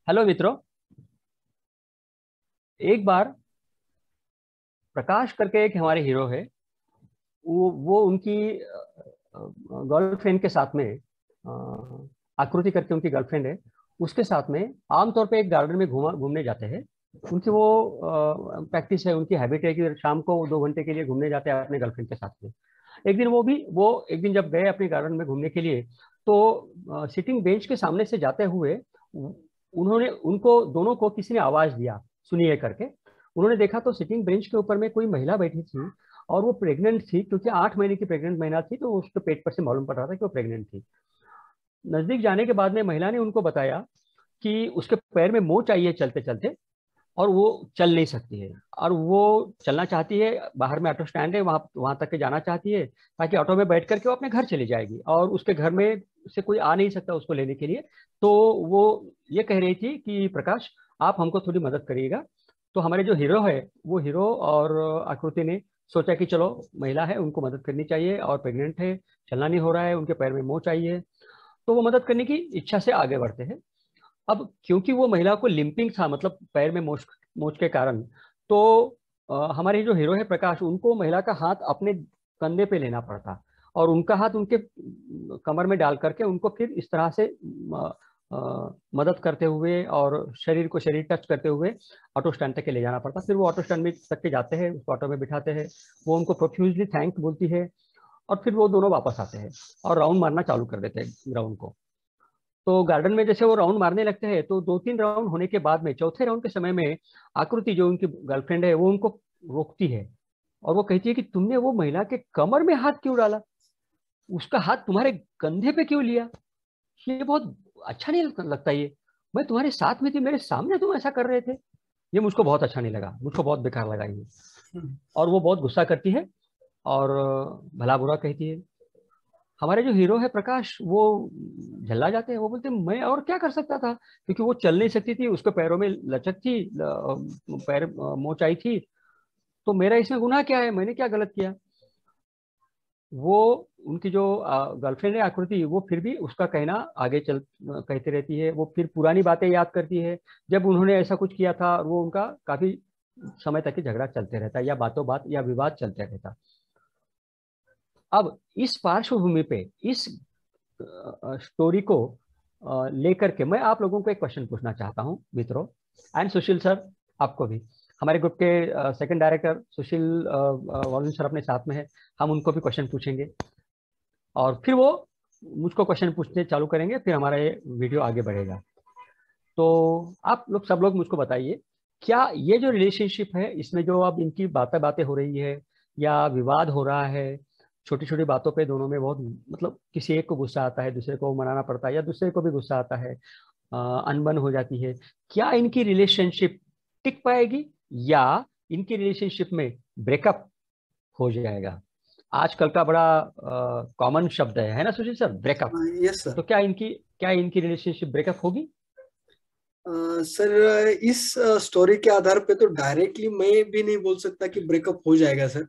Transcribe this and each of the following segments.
Hello मित्रों। एक बार प्रकाश करके एक हमारे हीरो है। वो उनकी गर्लफ्रेंड के साथ में आकृति करके उनकी गर्लफ्रेंड है। उसके साथ में आमतौर पे एक गार्डन में घूमने जाते हैं। उनकी वो प्रैक्टिस है, उनकी हैबिट है कि शाम को वो 2 घंटे के लिए घूमने जाते हैं अपने गर्लफ्रेंड के साथ में। वो एक दिन जब गए अपने गार्डन में घूमने के लिए, तो सिटिंग बेंच के सामने से जाते हुए उन्होंने उनको दोनों को किसी ने आवाज दिया, सुनिए करके। उन्होंने देखा तो सिटिंग बेंच के ऊपर में कोई महिला बैठी थी, और वो प्रेग्नेंट थी, क्योंकि 8 महीने की प्रेग्नेंट महिला थी, तो उसके पेट पर से मालूम पड़ रहा था कि वो प्रेग्नेंट थी। नजदीक जाने के बाद में महिला ने उनको बताया कि उसके पैर में मोच आई है चलते चलते, और वो चल नहीं सकती है। और वो चलना चाहती है, बाहर में ऑटो स्टैंड है, वहां वहां तक के जाना चाहती है, ताकि ऑटो में बैठ करके वो अपने घर चली जाएगी, और उसके घर में से कोई आ नहीं सकता उसको लेने के लिए। तो वो ये कह रही थी कि प्रकाश, आप हमको थोड़ी मदद करिएगा। तो हमारे जो हीरो है, वो हीरो और आकृति ने सोचा कि चलो, महिला है, उनको मदद करनी चाहिए, और प्रेग्नेंट है, चलना नहीं हो रहा है, उनके पैर में मोच आई है। तो वो मदद करने की इच्छा से आगे बढ़ते हैं। अब क्योंकि वो महिला को लिंपिंग था, मतलब पैर में मोच मोच के कारण, तो हमारे जो हीरो है प्रकाश, उनको महिला का हाथ अपने कंधे पे लेना पड़ता, और उनका हाथ उनके कमर में डाल करके उनको फिर इस तरह से मदद करते हुए और शरीर को शरीर टच करते हुए ऑटो स्टैंड तक के ले जाना पड़ता। फिर वो ऑटो स्टैंड में तक के जाते हैं, उसको ऑटो में बिठाते हैं, वो उनको प्रोफ्यूजली थैंक बोलती है, और फिर वो दोनों वापस आते हैं और राउंड मारना चालू कर देते हैं ग्राउंड को। तो गार्डन में जैसे वो राउंड मारने लगते हैं, तो 2-3 राउंड होने के बाद में चौथे राउंड के समय में आकृति, जो उनकी गर्लफ्रेंड है, वो उनको रोकती है, और वो कहती है कि तुमने वो महिला के कमर में हाथ क्यों डाला, उसका हाथ तुम्हारे कंधे पे क्यों लिया, ये बहुत अच्छा नहीं लगता ये। मैं तुम्हारे साथ में थी, मेरे सामने तुम ऐसा कर रहे थे। ये मुझको बहुत अच्छा नहीं लगा, मुझको बहुत बेकार लगा ये। और वो बहुत गुस्सा करती है, और भला बुरा कहती है। हमारे जो हीरो है प्रकाश, वो झल्ला जाते हैं। वो बोलते हैं, मैं और क्या कर सकता था, क्योंकि वो चल नहीं सकती थी, उसके पैरों में लचक थी, पैर मोच आई थी। तो मेरा इसमें गुनाह क्या है, मैंने क्या गलत किया। वो उनकी जो गर्लफ्रेंड है आकृति, वो फिर भी उसका कहना आगे चल कहती रहती है। वो फिर पुरानी बातें याद करती है, जब उन्होंने ऐसा कुछ किया था, और वो उनका काफी समय तक ही झगड़ा चलते रहता, या बातों बात या विवाद चलते रहता। अब इस पार्श्वभूमि पे, इस स्टोरी को लेकर के मैं आप लोगों को एक क्वेश्चन पूछना चाहता हूं मित्रों, एंड सुशील सर, आपको भी। हमारे ग्रुप के सेकंड डायरेक्टर सुशील वॉल्यूम सर अपने साथ में है। हम उनको भी क्वेश्चन पूछेंगे, और फिर वो मुझको क्वेश्चन पूछने चालू करेंगे, फिर हमारा ये वीडियो आगे बढ़ेगा। तो आप लोग सब लोग मुझको बताइए, क्या ये जो रिलेशनशिप है, इसमें जो अब इनकी बातें बातें हो रही है, या विवाद हो रहा है, छोटी छोटी बातों पे दोनों में बहुत, मतलब किसी एक को गुस्सा आता है, दूसरे को मनाना पड़ता है, या दूसरे को भी गुस्सा आता है, अनबन हो जाती है, क्या इनकी रिलेशनशिप टिक पाएगी, या इनकी रिलेशनशिप में ब्रेकअप हो जाएगा। आजकल का बड़ा कॉमन शब्द है ना सुशील सर, ब्रेकअप। Yes sir. तो क्या इनकी रिलेशनशिप ब्रेकअप होगी? सर, इस स्टोरी के आधार पे तो डायरेक्टली मैं भी नहीं बोल सकता कि ब्रेकअप हो जाएगा सर।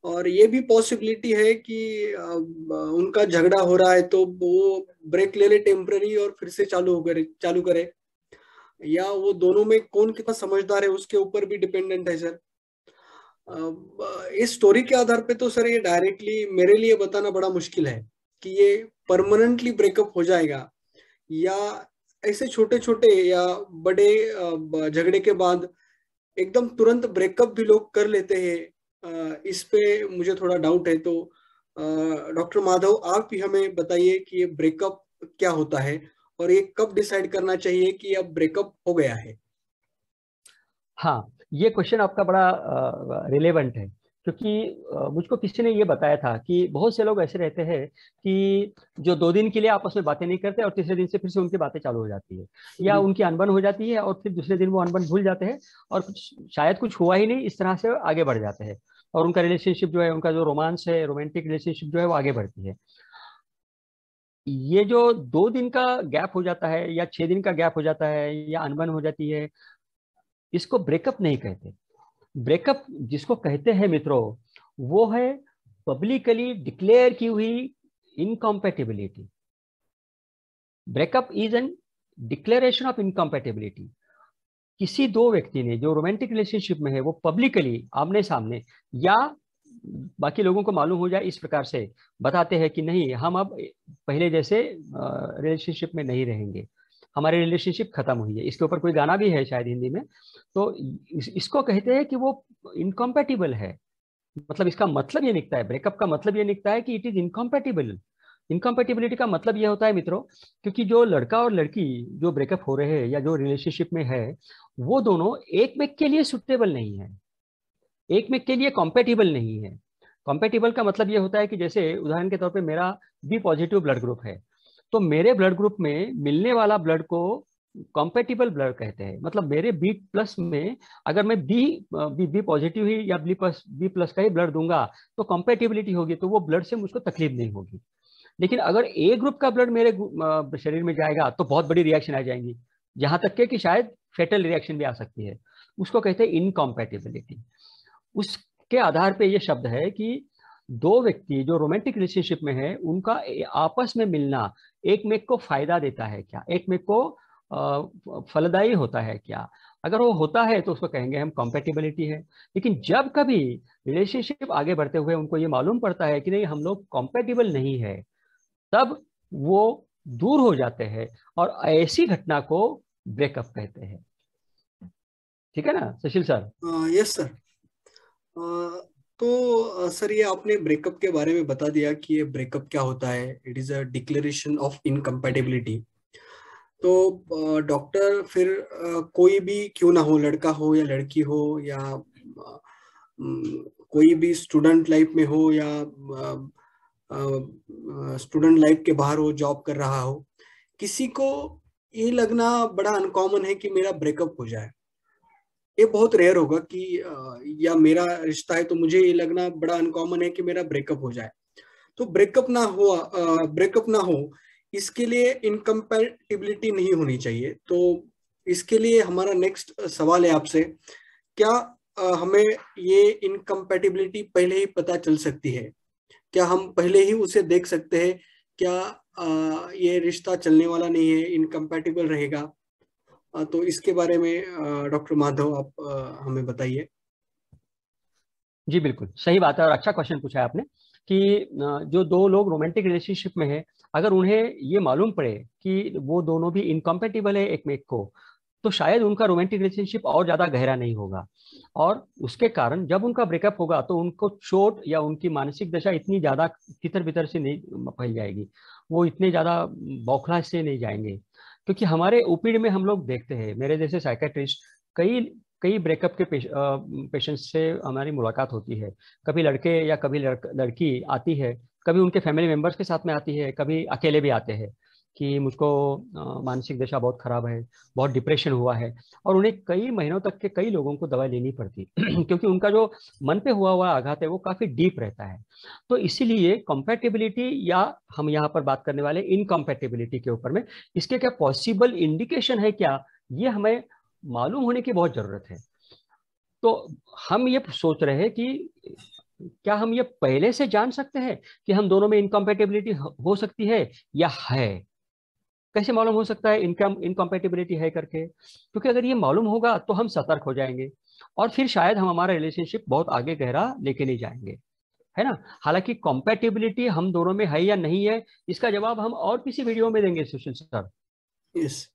और ये भी पॉसिबिलिटी है कि उनका झगड़ा हो रहा है तो वो ब्रेक ले ले टेम्पररी और फिर से चालू करे। या वो दोनों में कौन कितना समझदार है उसके ऊपर भी डिपेंडेंट है सर। इस स्टोरी के आधार पे तो सर ये डायरेक्टली मेरे लिए बताना बड़ा मुश्किल है कि ये परमानेंटली ब्रेकअप हो जाएगा, या ऐसे छोटे छोटे या बड़े झगड़े के बाद एकदम तुरंत ब्रेकअप भी लोग कर लेते हैं। इस पे मुझे थोड़ा डाउट है। तो डॉक्टर माधव, आप ही हमें बताइए कि ये ब्रेकअप क्या होता है और ये कब डिसाइड करना चाहिए कि अब ब्रेकअप हो गया है। हाँ, ये क्वेश्चन आपका बड़ा रिलेवेंट है, क्योंकि मुझको किसी ने ये बताया था कि बहुत से लोग ऐसे रहते हैं कि जो 2 दिन के लिए आपस में बातें नहीं करते, और तीसरे दिन से फिर से उनकी बातें चालू हो जाती है, या उनकी अनबन हो जाती है, और फिर दूसरे दिन वो अनबन भूल जाते हैं, और शायद कुछ हुआ ही नहीं, इस तरह से आगे बढ़ जाते हैं, और उनका रिलेशनशिप जो है, उनका जो रोमांस है, रोमांटिक रिलेशनशिप जो है, वो आगे बढ़ती है। ये जो 2 दिन का गैप हो जाता है, या 6 दिन का गैप हो जाता है, या अनबन हो जाती है, इसको ब्रेकअप नहीं कहते। ब्रेकअप जिसको कहते हैं मित्रों, वो है पब्लिकली डिक्लेयर की हुई incompatibility. Breakup is an declaration of incompatibility, किसी दो व्यक्ति ने जो रोमांटिक रिलेशनशिप में है वो पब्लिकली आमने सामने या बाकी लोगों को मालूम हो जाए इस प्रकार से बताते हैं कि नहीं, हम अब पहले जैसे रिलेशनशिप में नहीं रहेंगे, हमारी रिलेशनशिप खत्म हुई है। इसके ऊपर कोई गाना भी है शायद हिंदी में। तो इसको कहते हैं कि वो इनकम्पैटिबल है। मतलब इसका मतलब ये निकलता है, ब्रेकअप का मतलब ये निकलता है कि इट इज इनकम्पैटिबल। इनकम्पैटिबिलिटी का मतलब यह होता है मित्रों, क्योंकि जो लड़का और लड़की जो ब्रेकअप हो रहे हैं या जो रिलेशनशिप में है, वो दोनों एक में के लिए सुटेबल नहीं है, एक में के लिए कॉम्पेटिबल नहीं है। कॉम्पेटिबल का मतलब ये होता है कि जैसे उदाहरण के तौर पे मेरा बी पॉजिटिव ब्लड ग्रुप है, तो मेरे ब्लड ग्रुप में मिलने वाला ब्लड को कॉम्पेटिबल ब्लड कहते हैं। मतलब मेरे बी प्लस में अगर मैं बी पॉजिटिव ही या बी प्लस का ही ब्लड दूंगा तो कॉम्पेटिबिलिटी होगी, तो वो ब्लड से मुझको तकलीफ नहीं होगी। लेकिन अगर ए ग्रुप का ब्लड मेरे शरीर में जाएगा तो बहुत बड़ी रिएक्शन आ जाएंगी, जहां तक के कि शायद फेटल रिएक्शन भी आ सकती है। उसको कहते हैं इनकॉम्पैटिबिलिटी। उसके आधार पे ये शब्द है कि दो व्यक्ति जो रोमांटिक रिलेशनशिप में है उनका आपस में मिलना एक में को फायदा देता है क्या, एक में को फलदायी होता है क्या। अगर वो होता है तो उसको कहेंगे हम कॉम्पेटिबिलिटी है। लेकिन जब कभी रिलेशनशिप आगे बढ़ते हुए उनको ये मालूम पड़ता है कि नहीं हम लोग कॉम्पेटिबल नहीं है, तब वो दूर हो जाते हैं और ऐसी घटना को ब्रेकअप कहते हैं। ठीक है ना सुशील सर? Yes sir. तो सर ये आपने ब्रेकअप के बारे में बता दिया कि ये ब्रेकअप क्या होता है, it is a declaration of incompatibility. तो डॉक्टर फिर कोई भी क्यों ना हो, लड़का हो या लड़की हो या कोई भी स्टूडेंट लाइफ में हो या स्टूडेंट लाइफ के बाहर हो, जॉब कर रहा हो, किसी को ये लगना बड़ा अनकॉमन है कि मेरा ब्रेकअप हो जाए। ये बहुत रेयर होगा कि या मेरा रिश्ता है तो मुझे ये लगना बड़ा अनकॉमन है कि मेरा ब्रेकअप हो जाए। तो ब्रेकअप ना हो इसके लिए इनकम्पैटिबिलिटी नहीं होनी चाहिए। तो इसके लिए हमारा नेक्स्ट सवाल है आपसे, क्या हमें ये इनकम्पैटिबिलिटी पहले ही पता चल सकती है? क्या हम पहले ही उसे देख सकते हैं? क्या ये रिश्ता चलने वाला नहीं है, इनकम्पैटिबल रहेगा? तो इसके बारे में डॉक्टर माधव आप हमें बताइए। जी बिल्कुल सही बात है और अच्छा क्वेश्चन पूछा है आपने कि जो दो लोग रोमांटिक रिलेशनशिप में है, अगर उन्हें ये मालूम पड़े कि वो दोनों भी इनकम्पेटिबल है एक में एक को, तो शायद उनका रोमांटिक रिलेशनशिप और ज्यादा गहरा नहीं होगा। और उसके कारण जब उनका ब्रेकअप होगा तो उनको चोट या उनकी मानसिक दशा इतनी ज्यादा तितर बितर से नहीं फैल जाएगी, वो इतने ज्यादा बौखला से नहीं जाएंगे। क्योंकि हमारे ओपीडी में हम लोग देखते हैं, मेरे जैसे साइकेट्रिस्ट कई कई ब्रेकअप के पेशेंट्स से हमारी मुलाकात होती है। कभी लड़के या कभी लड़की आती है, कभी उनके फैमिली मेंबर्स के साथ में आती है, कभी अकेले भी आते हैं कि मुझको मानसिक दशा बहुत खराब है, बहुत डिप्रेशन हुआ है। और उन्हें कई महीनों तक के कई लोगों को दवाई लेनी पड़ती क्योंकि उनका जो मन पे हुआ हुआ आघात है वो काफी डीप रहता है। तो इसीलिए कंपैटिबिलिटी या हम यहाँ पर बात करने वाले इनकम्पैटिबिलिटी के ऊपर में, इसके क्या पॉसिबल इंडिकेशन है क्या, ये हमें मालूम होने की बहुत जरूरत है। तो हम ये सोच रहे हैं कि क्या हम ये पहले से जान सकते हैं कि हम दोनों में इनकम्पैटिबिलिटी हो सकती है या है। कैसे मालूम हो सकता है इनकम्पैटिबिलिटी है करके? क्योंकि अगर ये मालूम होगा तो हम सतर्क हो जाएंगे और फिर शायद हम हमारा रिलेशनशिप बहुत आगे गहरा लेके नहीं जाएंगे, है ना। हालांकि कॉम्पैटिबिलिटी हम दोनों में है या नहीं है, इसका जवाब हम और किसी वीडियो में देंगे सुशील सर। यस।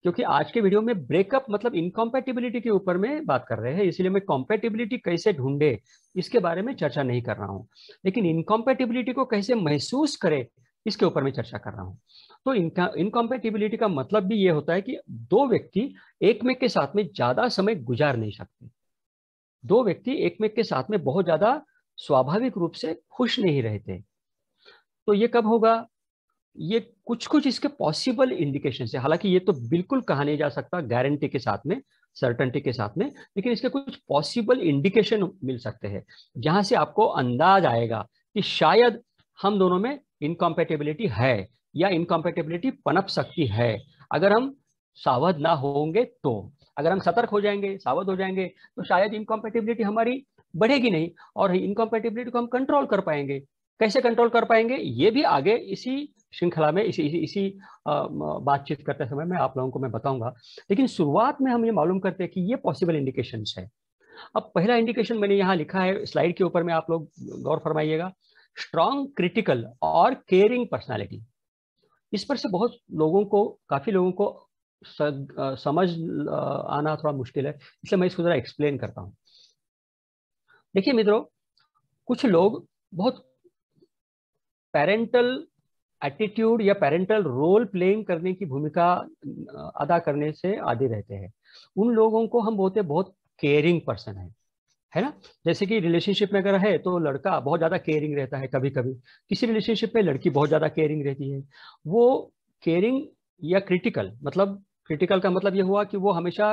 क्योंकि आज के वीडियो में ब्रेकअप मतलब इनकॉम्पैटिबिलिटी के ऊपर में बात कर रहे हैं, इसलिए मैं कॉम्पैटिबिलिटी कैसे ढूंढे इसके बारे में चर्चा नहीं कर रहा हूं। लेकिन इनकॉम्पैटिबिलिटी को कैसे महसूस करे इसके ऊपर में चर्चा कर रहा हूं। तो इनकॉम्पैटिबिलिटी का मतलब भी ये होता है कि दो व्यक्ति एक में के साथ में ज्यादा समय गुजार नहीं सकते, दो व्यक्ति एक में के साथ में बहुत ज्यादा स्वाभाविक रूप से खुश नहीं रहते। तो ये कब होगा? ये कुछ कुछ इसके पॉसिबल इंडिकेशन है, हालांकि ये तो बिल्कुल कहा नहीं जा सकता गारंटी के साथ में, सर्टेनिटी के साथ में, लेकिन इसके कुछ पॉसिबल इंडिकेशन मिल सकते हैं जहां से आपको अंदाज आएगा कि शायद हम दोनों में इनकॉम्पैटिबिलिटी है या इनकॉम्पैटिबिलिटी पनप सकती है। अगर हम सावध ना होंगे तो, अगर हम सतर्क हो जाएंगे, सावध हो जाएंगे, तो शायद इनकॉम्पैटिबिलिटी हमारी बढ़ेगी नहीं और इनकॉम्पैटिबिलिटी को हम कंट्रोल कर पाएंगे। कैसे कंट्रोल कर पाएंगे ये भी आगे इसी श्रृंखला में इसी बातचीत करते समय मैं आप लोगों को मैं बताऊंगा। लेकिन शुरुआत में हम ये मालूम करते हैं कि ये पॉसिबल इंडिकेशंस है। अब पहला इंडिकेशन मैंने यहाँ लिखा है स्लाइड के ऊपर में, आप लोग गौर फरमाइएगा। स्ट्रॉन्ग क्रिटिकल और केयरिंग पर्सनालिटी। इस पर से बहुत लोगों को, काफी लोगों को समझ आना थोड़ा मुश्किल है, इसलिए मैं इसको जरा एक्सप्लेन करता हूँ। देखिए मित्रों, कुछ लोग बहुत पेरेंटल एटीट्यूड या पेरेंटल रोल प्लेइंग करने की भूमिका अदा करने से आदी रहते हैं। उन लोगों को हम बोलते हैं बहुत केयरिंग पर्सन है ना। जैसे कि रिलेशनशिप में अगर है तो लड़का बहुत ज्यादा केयरिंग रहता है, कभी कभी किसी रिलेशनशिप में लड़की बहुत ज्यादा केयरिंग रहती है। वो केयरिंग या क्रिटिकल, मतलब क्रिटिकल का मतलब ये हुआ कि वो हमेशा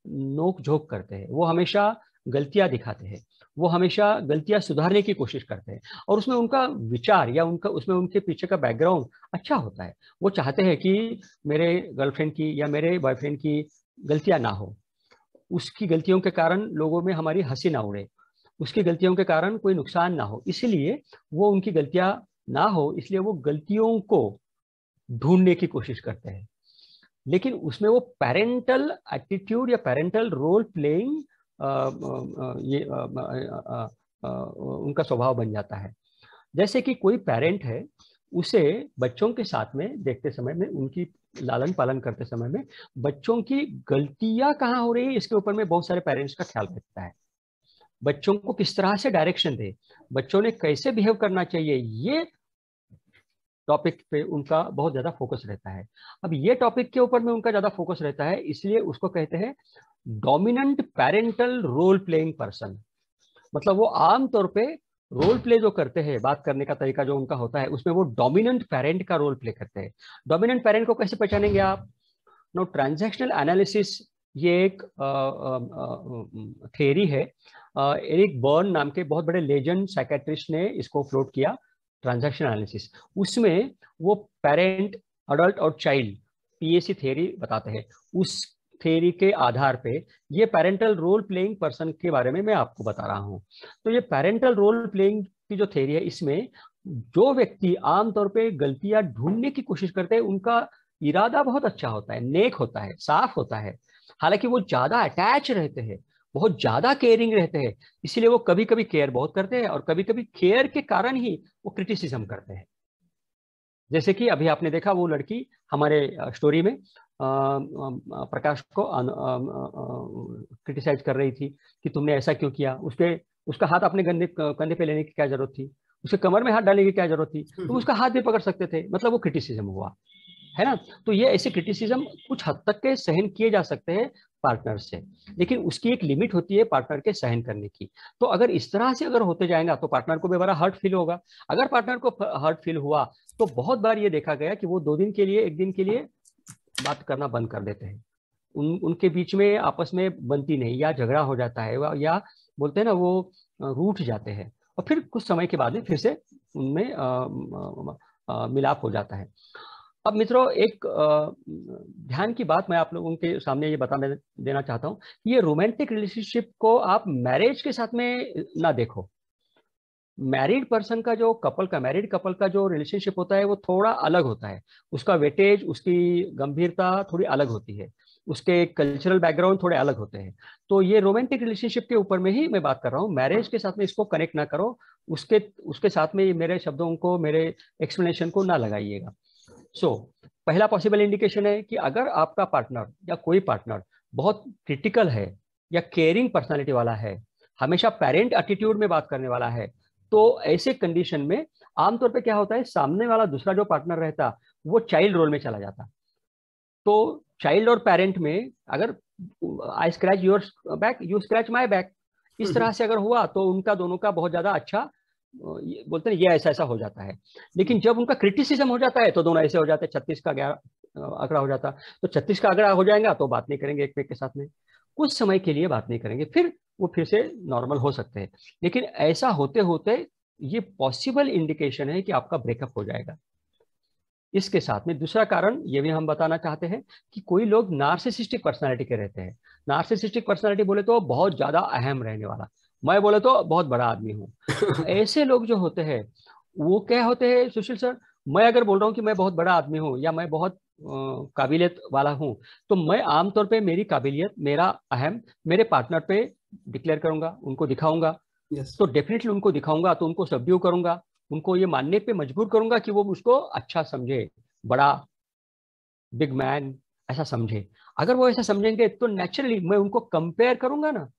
नोक झोंक करते हैं, वो हमेशा गलतियां दिखाते हैं, वो हमेशा गलतियां सुधारने की कोशिश करते हैं, और उसमें उनका विचार या उनका उसमें उनके पीछे का बैकग्राउंड अच्छा होता है। वो चाहते हैं कि मेरे गर्लफ्रेंड की या मेरे बॉयफ्रेंड की गलतियां ना हो, उसकी गलतियों के कारण लोगों में हमारी हंसी ना उड़े, उसकी गलतियों के कारण कोई नुकसान ना हो, इसलिए वो उनकी गलतियां ना हो, इसलिए वो गलतियों को ढूंढने की कोशिश करते हैं। लेकिन उसमें वो पेरेंटल एटीट्यूड या पेरेंटल रोल प्लेइंग ये उनका स्वभाव बन जाता है। जैसे कि कोई पेरेंट है, उसे बच्चों के साथ में देखते समय में, उनकी लालन पालन करते समय में बच्चों की गलतियां कहाँ हो रही है इसके ऊपर में बहुत सारे पेरेंट्स का ख्याल रखता है। बच्चों को किस तरह से डायरेक्शन दे, बच्चों ने कैसे बिहेव करना चाहिए, ये टॉपिक पे उनका बहुत ज्यादा फोकस रहता है। अब ये टॉपिक के ऊपर में उनका ज्यादा फोकस रहता है, इसलिए उसको कहते हैं dominant parental role playing person. मतलब वो आमतौर पे रोल प्ले जो करते हैं, बात करने का तरीका जो उनका होता है, उसमें वो डोमिनेंट पेरेंट का रोल प्ले करते हैं। डोमिनेंट पेरेंट को कैसे पहचानेंगे आप? नो, ट्रांजैक्शनल एनालिसिस ये एक थियरी है। एरिक बर्न नाम के बहुत बड़े लेजेंड साइकेट्रिस्ट ने इसको फ्लोट किया, ट्रांजैक्शन एनालिसिस। उसमें वो पेरेंट, अडल्ट और चाइल्ड पीएसी थियरी बताते हैं। उस थियरी के आधार पे ये पेरेंटल रोल प्लेइंग पर्सन के बारे में मैं आपको बता रहा हूँ। तो ये पेरेंटल रोल प्लेइंग की जो थियरी है, इसमें जो व्यक्ति आमतौर पे गलतियां ढूंढने की कोशिश करते हैं, उनका इरादा बहुत अच्छा होता है, नेक होता है, साफ होता है। हालांकि वो ज्यादा अटैच रहते हैं, बहुत ज्यादा केयरिंग रहते हैं, इसीलिए वो कभी कभी केयर बहुत करते हैं और कभी कभी केयर के कारण ही वो क्रिटिसिज्म करते हैं। जैसे कि अभी आपने देखा वो लड़की हमारे स्टोरी में प्रकाश को क्रिटिसाइज कर रही थी कि तुमने ऐसा क्यों किया, उसका हाथ अपने कंधे पे लेने की क्या जरूरत थी, उसके कमर में हाथ डालने की क्या जरूरत थी, तुम उसका हाथ भी पकड़ सकते थे। मतलब वो क्रिटिसिज्म हुआ है ना। तो ये ऐसे क्रिटिसिज्म कुछ हद तक के सहन किए जा सकते हैं पार्टनर से, लेकिन उसकी एक लिमिट होती है पार्टनर के सहन करने की। तो अगर इस तरह से अगर होते जाएगा तो पार्टनर को भी बड़ा हर्ट फील होगा। अगर पार्टनर को हर्ट फील हुआ तो बहुत बार ये देखा गया कि वो 2 दिन के लिए, 1 दिन के लिए बात करना बंद कर देते हैं। उनके बीच में आपस में बनती नहीं, या झगड़ा हो जाता है, या बोलते हैं ना वो रूठ जाते हैं, और फिर कुछ समय के बाद में फिर से उनमें मिलाप हो जाता है। अब मित्रों, एक ध्यान की बात मैं आप लोगों के सामने ये बता देना चाहता हूँ, ये रोमांटिक रिलेशनशिप को आप मैरिज के साथ में ना देखो। मैरिड पर्सन का जो मैरिड कपल का जो रिलेशनशिप होता है वो थोड़ा अलग होता है, उसका वेटेज, उसकी गंभीरता थोड़ी अलग होती है, उसके कल्चरल बैकग्राउंड थोड़े अलग होते हैं। तो ये रोमांटिक रिलेशनशिप के ऊपर में ही मैं बात कर रहा हूँ, मैरिज के साथ में इसको कनेक्ट ना करो, उसके साथ में मेरे शब्दों को, मेरे एक्सप्लेनेशन को ना लगाइएगा। पहला पॉसिबल इंडिकेशन है कि अगर आपका पार्टनर या कोई पार्टनर बहुत क्रिटिकल है या केयरिंग पर्सनालिटी वाला है, हमेशा पेरेंट एटीट्यूड में बात करने वाला है, तो ऐसे कंडीशन में आमतौर पे क्या होता है, सामने वाला दूसरा जो पार्टनर रहता वो चाइल्ड रोल में चला जाता। तो चाइल्ड और पेरेंट में अगर आई scratch your back, you scratch my back, इस तरह से अगर हुआ तो उनका दोनों का बहुत ज्यादा अच्छा, बोलते हैं ये ऐसा ऐसा हो जाता है। लेकिन जब उनका क्रिटिसिज्म हो जाता है तो दोनों ऐसे हो जाते हैं, 36 का आंकड़ा हो जाता। तो 36 का आंकड़ा हो जाएगा तो बात नहीं करेंगे एक के साथ में, कुछ समय के लिए बात नहीं करेंगे, फिर वो फिर से नॉर्मल हो सकते हैं। लेकिन ऐसा होते होते ये पॉसिबल इंडिकेशन है कि आपका ब्रेकअप हो जाएगा। इसके साथ में दूसरा कारण ये भी हम बताना चाहते हैं कि कोई लोग नार्सिसिस्टिक पर्सनालिटी के रहते हैं। नार्सिसिस्टिक पर्सनालिटी बोले तो बहुत ज्यादा अहम रहने वाला, मैं बोले तो बहुत बड़ा आदमी हूँ। ऐसे लोग जो होते हैं वो क्या होते हैं सुशील सर, मैं अगर बोल रहा हूँ कि मैं बहुत बड़ा आदमी हूँ या मैं बहुत काबिलियत वाला हूँ, तो मैं आमतौर पे मेरी काबिलियत, मेरा अहम मेरे पार्टनर पे डिक्लेयर करूंगा, उनको दिखाऊंगा। यस। तो डेफिनेटली उनको दिखाऊंगा, तो उनको सबड्यू करूंगा, उनको ये मानने पे मजबूर करूंगा कि वो मुझको अच्छा समझे, बड़ा, बिग मैन ऐसा समझे। अगर वो ऐसा समझेंगे तो नेचुरली मैं उनको कंपेयर करूंगा ना,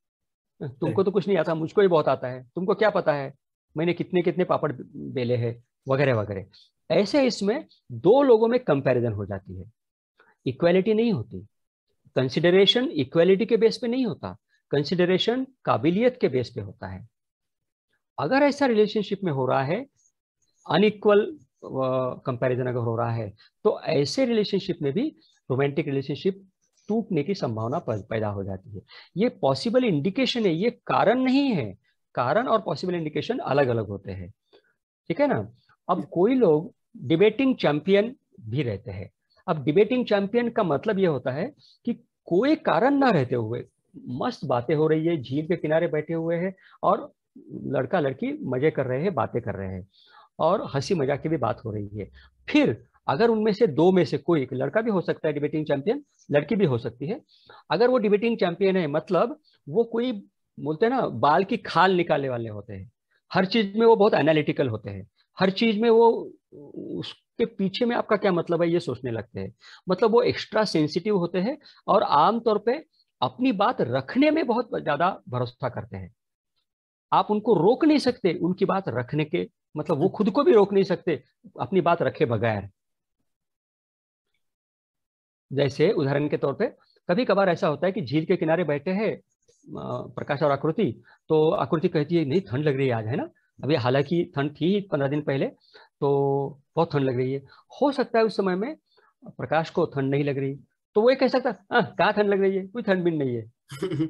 तुमको तो कुछ नहीं आता, मुझको ही बहुत आता है, तुमको क्या पता है मैंने कितने कितने पापड़ बेले हैं, वगैरह वगैरह। ऐसे इसमें दो लोगों में कंपैरिजन हो जाती है, इक्वालिटी नहीं होती। कंसिडरेशन इक्वालिटी के बेस पे नहीं होता, कंसिडरेशन काबिलियत के बेस पे होता है। अगर ऐसा रिलेशनशिप में हो रहा है, अनइक्वल कंपैरिजन अगर हो रहा है, तो ऐसे रिलेशनशिप में भी रोमांटिक रिलेशनशिप टूटने की संभावना पैदा हो जाती है। ये पॉसिबल इंडिकेशन है, ये कारण नहीं है। कारण और पॉसिबल इंडिकेशन अलग अलग होते हैं, ठीक है ना। अब कोई लोग डिबेटिंग चैंपियन भी रहते हैं। अब डिबेटिंग चैंपियन का मतलब ये होता है कि कोई कारण ना रहते हुए मस्त बातें हो रही है, झील के किनारे बैठे हुए हैं और लड़का लड़की मजे कर रहे हैं, बातें कर रहे हैं और हंसी मजाक की भी बात हो रही है। फिर अगर उनमें से दो में से कोई, लड़का भी हो सकता है डिबेटिंग चैंपियन, लड़की भी हो सकती है। अगर वो डिबेटिंग चैंपियन है, मतलब वो कोई, बोलते हैं ना, बाल की खाल निकालने वाले होते हैं, हर चीज में वो बहुत एनालिटिकल होते हैं, हर चीज में वो, उसके पीछे में आपका क्या मतलब है ये सोचने लगते हैं। मतलब वो एक्स्ट्रा सेंसिटिव होते हैं और आमतौर पे अपनी बात रखने में बहुत ज्यादा भरोसा करते हैं। आप उनको रोक नहीं सकते उनकी बात रखने के, मतलब वो खुद को भी रोक नहीं सकते अपनी बात रखे बगैर। जैसे उदाहरण के तौर पे कभी कभार ऐसा होता है कि झील के किनारे बैठे हैं प्रकाश और आकृति, तो आकृति कहती है नहीं ठंड लग रही है आज, है ना। अभी हालांकि ठंड थी 15 दिन पहले, तो बहुत ठंड लग रही है। हो सकता है उस समय में प्रकाश को ठंड नहीं लग रही, तो वो ये कह सकता है कहाँ ठंड लग रही है, कोई ठंड भी नहीं है।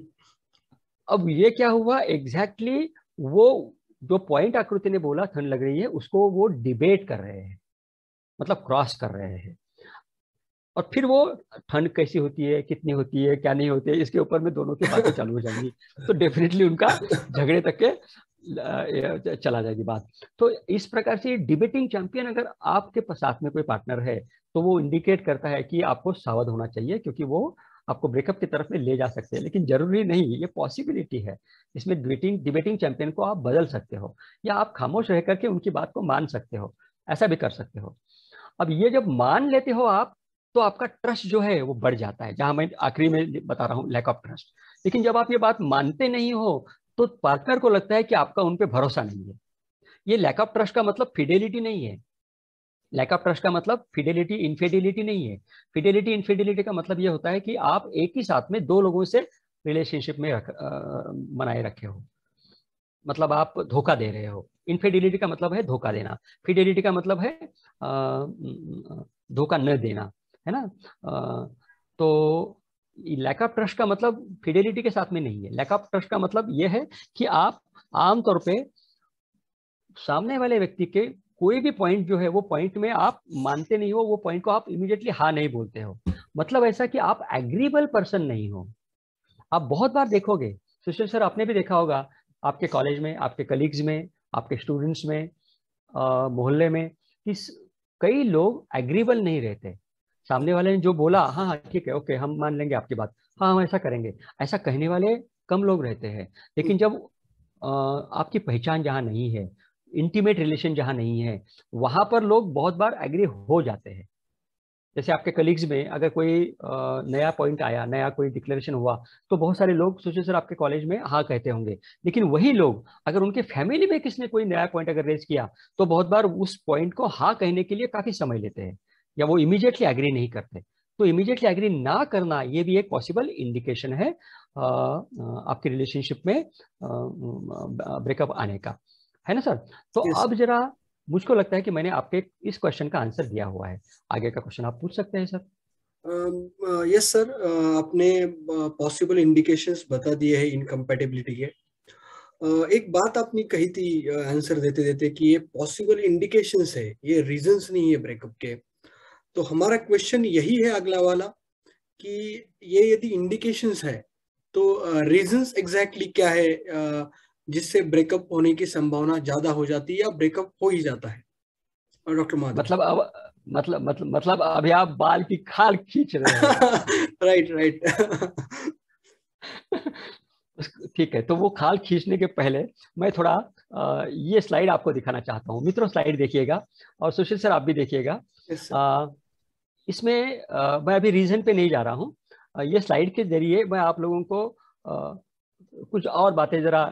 अब ये क्या हुआ एग्जैक्टली exactly, वो जो पॉइंट आकृति ने बोला ठंड लग रही है, उसको वो डिबेट कर रहे हैं, मतलब क्रॉस कर रहे हैं। और फिर वो ठंड कैसी होती है, कितनी होती है, क्या नहीं होती है, इसके ऊपर में दोनों की बातें चालू हो जाएंगी। तो डेफिनेटली उनका झगड़े तक के चला जाएगी बात। तो इस प्रकार से डिबेटिंग चैंपियन अगर आपके साथ में कोई पार्टनर है, तो वो इंडिकेट करता है कि आपको सावध होना चाहिए, क्योंकि वो आपको ब्रेकअप की तरफ में ले जा सकते हैं। लेकिन जरूरी नहीं, ये पॉसिबिलिटी है। इसमें डिबेटिंग चैंपियन को आप बदल सकते हो, या आप खामोश रह करके उनकी बात को मान सकते हो, ऐसा भी कर सकते हो। अब ये जब मान लेते हो आप, तो आपका ट्रस्ट जो है वो बढ़ जाता है, जहां मैं आखिरी में बता रहा हूं, लैक ऑफ ट्रस्ट। लेकिन जब आप ये बात मानते नहीं हो, तो पार्टनर को लगता है कि आपका उन पे भरोसा नहीं है। ये लैक ऑफ ट्रस्ट का मतलब फिडेलिटी नहीं है। लैक ऑफ ट्रस्ट का मतलब फिडेलिटी इनफिडेलिटी नहीं है। फिडेलिटी इनफिडेलिटी का मतलब ये होता है कि आप एक ही साथ में दो लोगों से रिलेशनशिप में बनाए रखे हो, मतलब आप धोखा दे रहे हो। इनफिडेलिटी का मतलब है धोखा देना, फिडेलिटी का मतलब है धोखा न देना, है ना। तो लैक ऑफ ट्रस्ट का मतलब फिडेलिटी के साथ में नहीं है। लैक ऑफ ट्रस्ट का मतलब यह है कि आप आमतौर पे सामने वाले व्यक्ति के कोई भी पॉइंट जो है, वो पॉइंट में आप मानते नहीं हो, वो पॉइंट को आप इमीडिएटली हाँ नहीं बोलते हो। मतलब ऐसा कि आप एग्रीबल पर्सन नहीं हो। आप बहुत बार देखोगे सुशील सर, आपने भी देखा होगा आपके कॉलेज में, आपके कलीग्स में, आपके स्टूडेंट्स में, मोहल्ले में, कि कई लोग एग्रीबल नहीं रहते। सामने वाले ने जो बोला, हाँ हाँ ठीक है, ओके, हम मान लेंगे आपकी बात, हाँ हम ऐसा करेंगे, ऐसा कहने वाले कम लोग रहते हैं। लेकिन जब आपकी पहचान जहाँ नहीं है, इंटीमेट रिलेशन जहाँ नहीं है, वहां पर लोग बहुत बार एग्री हो जाते हैं। जैसे आपके कलीग्स में अगर कोई नया पॉइंट आया, नया कोई डिक्लेरेशन हुआ, तो बहुत सारे लोग सोचिए सर आपके कॉलेज में हाँ कहते होंगे। लेकिन वही लोग अगर उनके फैमिली में किसने कोई नया पॉइंट अगर रेज किया, तो बहुत बार उस पॉइंट को हाँ कहने के लिए काफी समय लेते हैं, या वो इमीडिएटली एग्री नहीं करते। तो इमीडिएटली एग्री ना करना, ये भी एक पॉसिबल इंडिकेशन है आपकी रिलेशनशिप में ब्रेकअप आने का, है ना सर। तो यस। अब जरा, मुझको लगता है कि मैंने आपके इस क्वेश्चन का आंसर दिया हुआ है। आगे का क्वेश्चन आप पूछ सकते हैं सर। यस सर, आपने पॉसिबल इंडिकेशंस बता दिए हैं इनकम्पैटिबिलिटी के। एक बात आपने कही थी आंसर देते देते कि ये पॉसिबल इंडिकेशंस है, ये रीजंस नहीं है ब्रेकअप के। तो हमारा क्वेश्चन यही है अगला वाला, कि ये यदि इंडिकेशंस है तो रीजंस एग्जैक्टली क्या है जिससे ब्रेकअप होने की संभावना ज्यादा हो जाती है या ब्रेकअप हो ही जाता है? और डॉक्टर माधुर। मतलब अब मतलब अभी आप बाल की खाल खींच रहे हो। Right right. ठीक है, तो वो खाल खींचने के पहले मैं थोड़ा ये स्लाइड आपको दिखाना चाहता हूँ। मित्रों स्लाइड देखिएगा, और सुशील सर आप भी देखिएगा। Yes sir. इसमें मैं अभी रीजन पे नहीं जा रहा हूँ। ये स्लाइड के जरिए मैं आप लोगों को कुछ और बातें जरा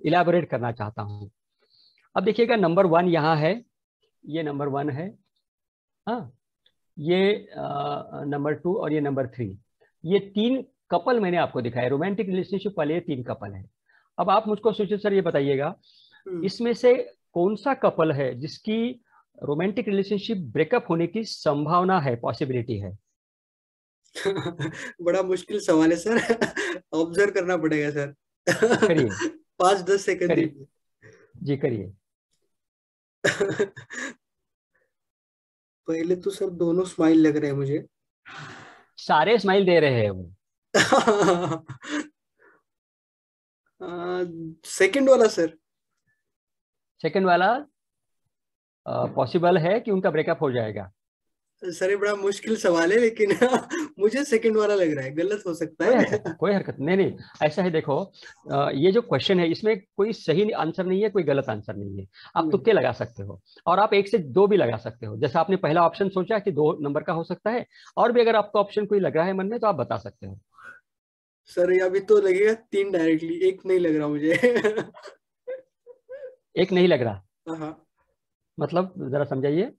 इलेबोरेट करना चाहता हूँ। अब देखिएगा, नंबर 1 यहाँ है, ये नंबर 1 है, हाँ, ये नंबर 2 और ये नंबर 3। ये 3 कपल मैंने आपको दिखाए, रोमांटिक रिलेशनशिप वाले ये 3 कपल है। अब आप मुझको सुशील सर ये बताइएगा, इसमें से कौन सा कपल है जिसकी रोमांटिक रिलेशनशिप ब्रेकअप होने की संभावना है, पॉसिबिलिटी है? बड़ा मुश्किल सवाल है सर। ऑब्जर्व करना पड़ेगा सर। करिए 5-10 सेकंड करिए, दीजिए। जी करिए। पहले तो सर दोनों स्माइल लग रहे हैं मुझे। सारे स्माइल दे रहे हैं वो। सेकंड वाला सर। सेकंड वाला पॉसिबल है कि उनका ब्रेकअप हो जाएगा। सर ये बड़ा मुश्किल सवाल है, लेकिन मुझे सेकंड वाला लग रहा है, गलत हो सकता कोई है। हरकत नहीं, कोई हरकत नहीं, नहीं। ऐसा है, देखो, ये जो क्वेश्चन है इसमें कोई सही आंसर नहीं है, कोई गलत आंसर नहीं है। आप तुक्के लगा सकते हो, और आप 1 से 2 भी लगा सकते हो। जैसा आपने पहला ऑप्शन सोचा कि 2 नंबर का हो सकता है, और भी अगर आपका ऑप्शन कोई लग रहा है मन में तो आप बता सकते हो। सर ये अभी तो लगेगा 3 डायरेक्टली, एक नहीं लग रहा मुझे। एक नहीं लग रहा, हाँ मतलब जरा समझाइए।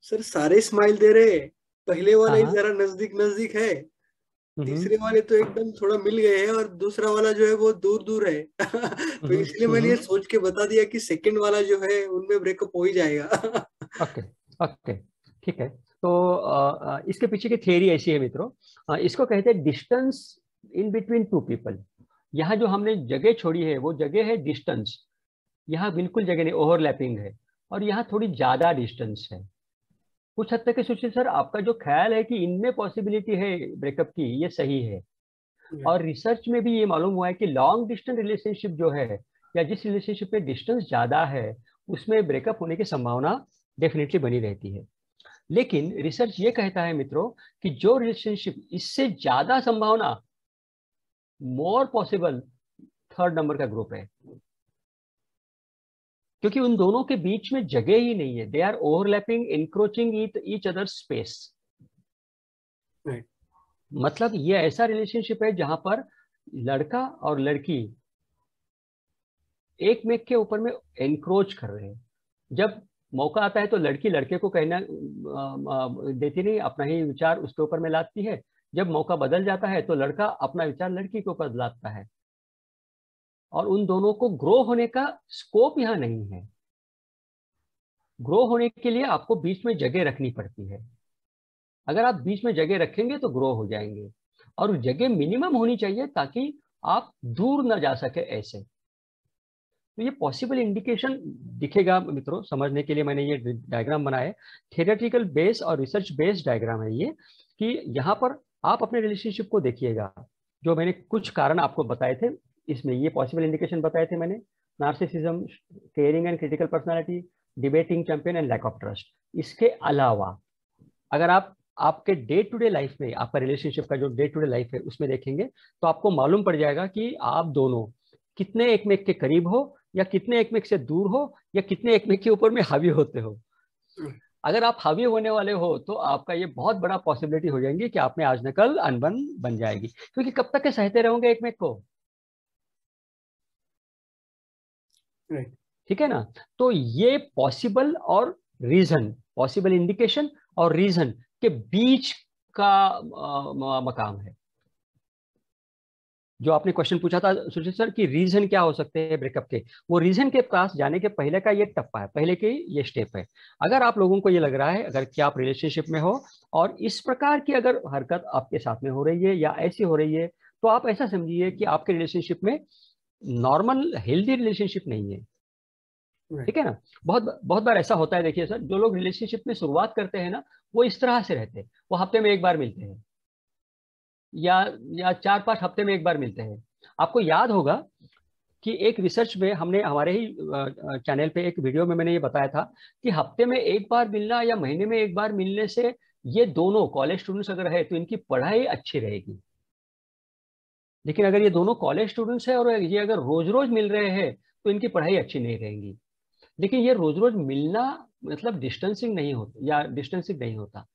सर, सारे स्माइल दे रहे हैं। पहले वाला हाँ ही हाँ। जरा नजदीक नजदीक है। हम्म तीसरे वाले तो एकदम थोड़ा मिल गए हैं, और दूसरा वाला जो है वो दूर दूर है। तो हम्म इसलिए मैंने ये हम्म। सोच के बता दिया कि सेकंड वाला जो है उनमें ब्रेकअप हो ही जाएगा। ओके ओके, ठीक है। तो इसके पीछे की थियरी ऐसी है मित्रों, इसको कहते हैं डिस्टेंस इन बिटवीन 2 पीपल। यहाँ जो हमने जगह छोड़ी है वो जगह है डिस्टेंस। यहाँ बिल्कुल जगह नहीं, ओवरलैपिंग है, और यहाँ थोड़ी ज्यादा डिस्टेंस है। कुछ हद तक सुशील सर आपका जो ख्याल है कि इनमें पॉसिबिलिटी है ब्रेकअप की, ये सही है। और रिसर्च में भी ये मालूम हुआ है कि लॉन्ग डिस्टेंस रिलेशनशिप जो है, या जिस रिलेशनशिप में डिस्टेंस ज्यादा है, उसमें ब्रेकअप होने की संभावना डेफिनेटली बनी रहती है। लेकिन रिसर्च ये कहता है मित्रों कि जो रिलेशनशिप इससे ज्यादा संभावना, मोर पॉसिबल, थर्ड नंबर का ग्रुप है। क्योंकि उन दोनों के बीच में जगह ही नहीं है, they are overlapping, encroaching each other space. मतलब ये ऐसा रिलेशनशिप है जहां पर लड़का और लड़की एक मेक के ऊपर में एनक्रोच कर रहे हैं। जब मौका आता है तो लड़की लड़के को कहना देती नहीं, अपना ही विचार उसके ऊपर में लाती है। जब मौका बदल जाता है तो लड़का अपना विचार लड़की के ऊपर लाता है, और उन दोनों को ग्रो होने का स्कोप यहाँ नहीं है। ग्रो होने के लिए आपको बीच में जगह रखनी पड़ती है। अगर आप बीच में जगह रखेंगे तो ग्रो हो जाएंगे, और जगह मिनिमम होनी चाहिए ताकि आप दूर ना जा सके ऐसे। तो ये पॉसिबल इंडिकेशन दिखेगा मित्रों, समझने के लिए मैंने ये डायग्राम बनाया है। थियोरेटिकल बेस और रिसर्च बेस्ड डायग्राम है ये, कि यहाँ पर आप अपने रिलेशनशिप को देखिएगा। जो मैंने कुछ कारण आपको बताए थे, इसमें ये पॉसिबल इंडिकेशन बताए थे मैंने: narcissism, caring and critical personality, debating champion and lack of trust. इसके अलावा अगर आप आपके डे टू डे लाइफ में, आपका रिलेशनशिप का जो डे टू डे लाइफ है उसमें देखेंगे, तो आपको मालूम पड़ जाएगा कि आप दोनों कितने एक में के करीब हो, या कितने एक में से दूर हो, या कितने एक में के ऊपर में हावी होते हो। अगर आप हावी होने वाले हो तो आपका ये बहुत बड़ा पॉसिबिलिटी हो जाएंगी कि आप में आज न कल अनबन बन जाएगी, क्योंकि कब तक के सहते रहोगे एक में को। ठीक है ना? तो ये पॉसिबल और रीजन, पॉसिबल इंडिकेशन और रीजन के बीच का मकाम है। जो आपने क्वेश्चन पूछा था सुशील सर कि रीजन क्या हो सकते हैं ब्रेकअप के, वो रीजन के पास जाने के पहले का ये टप्पा है, पहले के ये स्टेप है। अगर आप लोगों को ये लग रहा है, अगर कि आप रिलेशनशिप में हो और इस प्रकार की अगर हरकत आपके साथ में हो रही है या ऐसी हो रही है, तो आप ऐसा समझिए कि आपके रिलेशनशिप में नॉर्मल हेल्दी रिलेशनशिप नहीं है। ठीक है ना? बहुत बहुत बार ऐसा होता है, देखिए सर, जो लोग रिलेशनशिप में शुरुआत करते हैं ना, वो इस तरह से रहते हैं। वो हफ्ते में एक बार मिलते हैं, या 4-5 हफ्ते में एक बार मिलते हैं। आपको याद होगा कि एक रिसर्च में हमने हमारे ही चैनल पे एक वीडियो में मैंने ये बताया था कि हफ्ते में एक बार मिलना या महीने में एक बार मिलने से ये दोनों कॉलेज स्टूडेंट्स अगर है तो इनकी पढ़ाई अच्छी रहेगी। लेकिन अगर ये दोनों कॉलेज स्टूडेंट्स है और ये अगर रोज रोज मिल रहे हैं तो इनकी पढ़ाई अच्छी नहीं रहेगी। लेकिन ये रोज रोज मिलना मतलब डिस्टेंसिंग नहीं होता, या डिस्टेंसिंग नहीं होता।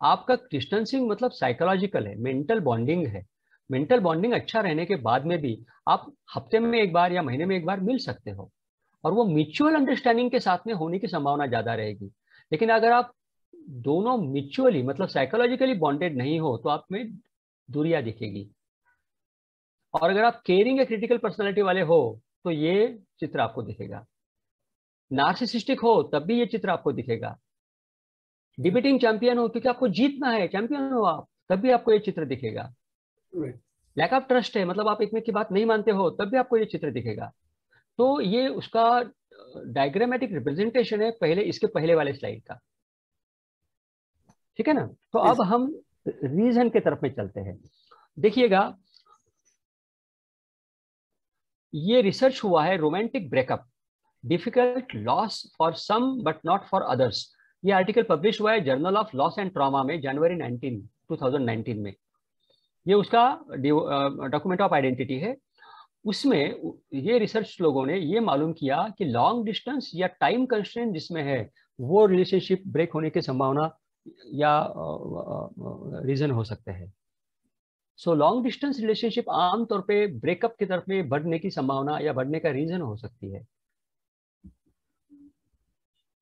आपका डिस्टेंसिंग मतलब साइकोलॉजिकल है, मेंटल बॉन्डिंग है। मेंटल बॉन्डिंग अच्छा रहने के बाद में भी आप हफ्ते में एक बार या महीने में एक बार मिल सकते हो, और वो म्यूचुअल अंडरस्टैंडिंग के साथ में होने की संभावना ज्यादा रहेगी। लेकिन अगर आप दोनों म्यूचुअली मतलब साइकोलॉजिकली बॉन्डेड नहीं हो तो आप में दूरियां दिखेगी। और अगर आप केयरिंग या क्रिटिकल पर्सनालिटी वाले हो तो ये चित्र आपको दिखेगा। नार्सिसिस्टिक हो तब भी ये चित्र आपको दिखेगा। डिबेटिंग चैंपियन हो क्योंकि आपको जीतना है, चैंपियन हो आप, तब भी आपको ये चित्र दिखेगा। लैक ऑफ ट्रस्ट है मतलब आप एक की बात नहीं मानते हो, तब भी आपको ये चित्र दिखेगा। तो ये उसका डायग्रामेटिक रिप्रेजेंटेशन है पहले, इसके पहले वाले स्लाइड का। ठीक है ना। तो अब हम रीजन के तरफ में चलते हैं। देखिएगा, ये रिसर्च हुआ है romantic breakup, difficult loss for some but not for others. ये आर्टिकल पब्लिश हुआ है journal of loss and trauma में जनवरी 2019 में। ये उसका डॉक्यूमेंट ऑफ आइडेंटिटी है। उसमें ये रिसर्च लोगों ने ये मालूम किया कि लॉन्ग डिस्टेंस या टाइम कंस्ट्रेंट जिसमें है वो रिलेशनशिप ब्रेक होने की संभावना या रीजन हो सकते हैं। सो लॉन्ग डिस्टेंस रिलेशनशिप आमतौर पे ब्रेकअप की तरफ में बढ़ने की संभावना या बढ़ने का रीजन हो सकती है।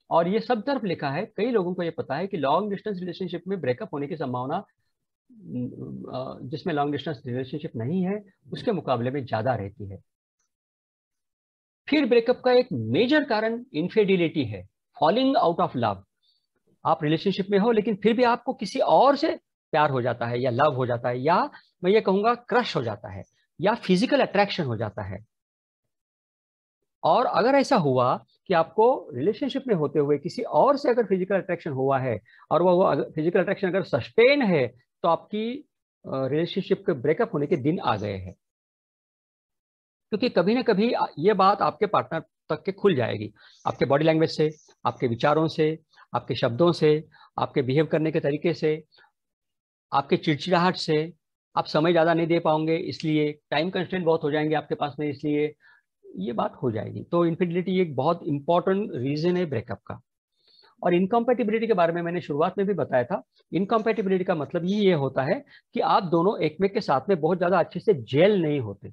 और ये सब तरफ लिखा है, कई लोगों को ये पता है कि लॉन्ग डिस्टेंस रिलेशनशिप में ब्रेकअप होने की संभावना जिसमें लॉन्ग डिस्टेंस रिलेशनशिप नहीं है उसके मुकाबले में ज्यादा रहती है। फिर ब्रेकअप का एक मेजर कारण इनफिडेलिटी है, फॉलिंग आउट ऑफ लव। आप रिलेशनशिप में हो लेकिन फिर भी आपको किसी और से प्यार हो जाता है या लव हो जाता है, या मैं ये कहूंगा क्रश हो जाता है, या फिजिकल अट्रैक्शन हो जाता है। और अगर ऐसा हुआ कि आपको रिलेशनशिप में होते हुए किसी और से अगर फिजिकल अट्रैक्शन हुआ है और वो फिजिकल अट्रैक्शन अगर सस्टेन है तो आपकी रिलेशनशिप के ब्रेकअप होने के दिन आ गए हैं। क्योंकि कभी ना कभी ये बात आपके पार्टनर तक के खुल जाएगी, आपके बॉडी लैंग्वेज से, आपके विचारों से, आपके शब्दों से, आपके बिहेव करने के तरीके से, आपके चिड़चिड़ाहट से। आप समय ज़्यादा नहीं दे पाओगे इसलिए, टाइम कंस्ट्रेंट बहुत हो जाएंगे आपके पास में इसलिए ये बात हो जाएगी। तो इनफिडिलिटी एक बहुत इंपॉर्टेंट रीजन है ब्रेकअप का। और इनकम्पैटिबिलिटी के बारे में मैंने शुरुआत में भी बताया था। इनकम्पैटिबिलिटी का मतलब ये होता है कि आप दोनों एक में के साथ में बहुत ज्यादा अच्छे से जेल नहीं होते।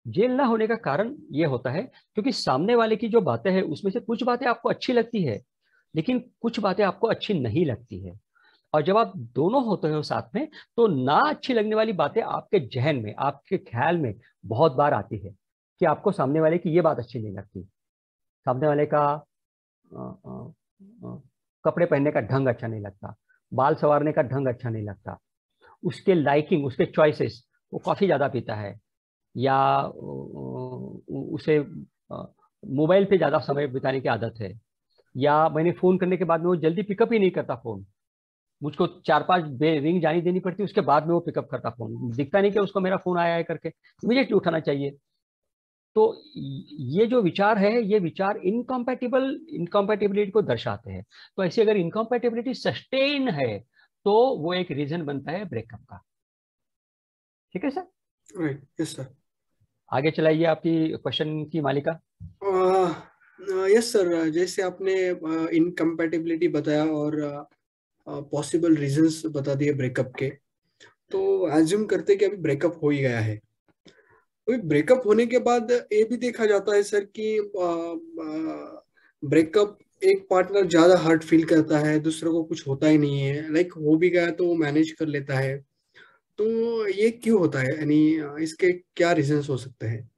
जेल ना होने का कारण ये होता है क्योंकि सामने वाले की जो बातें हैं उसमें से कुछ बातें आपको अच्छी लगती है लेकिन कुछ बातें आपको अच्छी नहीं लगती है। और जब आप दोनों होते हो साथ में तो ना अच्छी लगने वाली बातें आपके जहन में, आपके ख्याल में बहुत बार आती है कि आपको सामने वाले की ये बात अच्छी नहीं लगती, सामने वाले का कपड़े पहनने का ढंग अच्छा नहीं लगता, बाल संवारने का ढंग अच्छा नहीं लगता, उसके लाइकिंग, उसके चॉइसेस, वो कॉफी ज्यादा पीता है, या उसे मोबाइल पे ज्यादा समय बिताने की आदत है, या मैंने फोन करने के बाद में वो जल्दी पिकअप ही नहीं करता फोन, मुझको 4-5 रिंग जानी देनी पड़ती है उसके बाद में वो पिकअप करता फोन, दिखता नहीं कि उसको मेरा फोन आया है करके इमीडिएटली उठाना चाहिए। तो ये जो विचार है ये विचार इनकम्पैटिबिलिटी को दर्शाते हैं। तो ऐसे अगर इनकम्पैटिबिलिटी सस्टेन है तो वो एक रीजन बनता है ब्रेकअप का। ठीक है सर? Right, yes sir. आगे चलाइए आपकी क्वेश्चन की मालिका। यस सर, जैसे आपने इनकम्पैटिबिलिटी बताया और पॉसिबल रीजंस बता दिए ब्रेकअप के, तो एज्यूम करते कि अभी ब्रेकअप हो ही गया है। ब्रेकअप होने के बाद ये भी देखा जाता है सर कि ब्रेकअप एक पार्टनर ज्यादा हर्ट फील करता है, दूसरे को कुछ होता ही नहीं है, लाइक हो भी गया तो वो मैनेज कर लेता है। तो ये क्यों होता है, यानी इसके क्या रीजंस हो सकते हैं?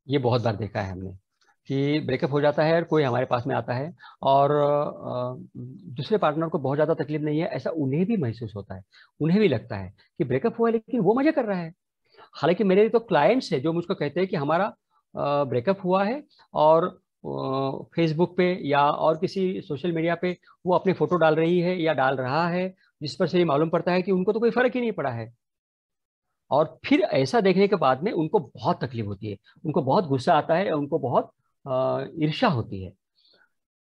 ये बहुत बार देखा है हमने कि ब्रेकअप हो जाता है और कोई हमारे पास में आता है और दूसरे पार्टनर को बहुत ज्यादा तकलीफ नहीं है, ऐसा उन्हें भी महसूस होता है। उन्हें भी लगता है कि ब्रेकअप हुआ है लेकिन वो मजे कर रहा है। हालांकि मेरे तो क्लाइंट्स है जो मुझको कहते हैं कि हमारा ब्रेकअप हुआ है और फेसबुक पे या और किसी सोशल मीडिया पे वो अपने फोटो डाल रही है या डाल रहा है जिस पर से ये मालूम पड़ता है कि उनको तो कोई फर्क ही नहीं पड़ा है। और फिर ऐसा देखने के बाद में उनको बहुत तकलीफ होती है, उनको बहुत गुस्सा आता है, उनको बहुत ईर्ष्या होती है।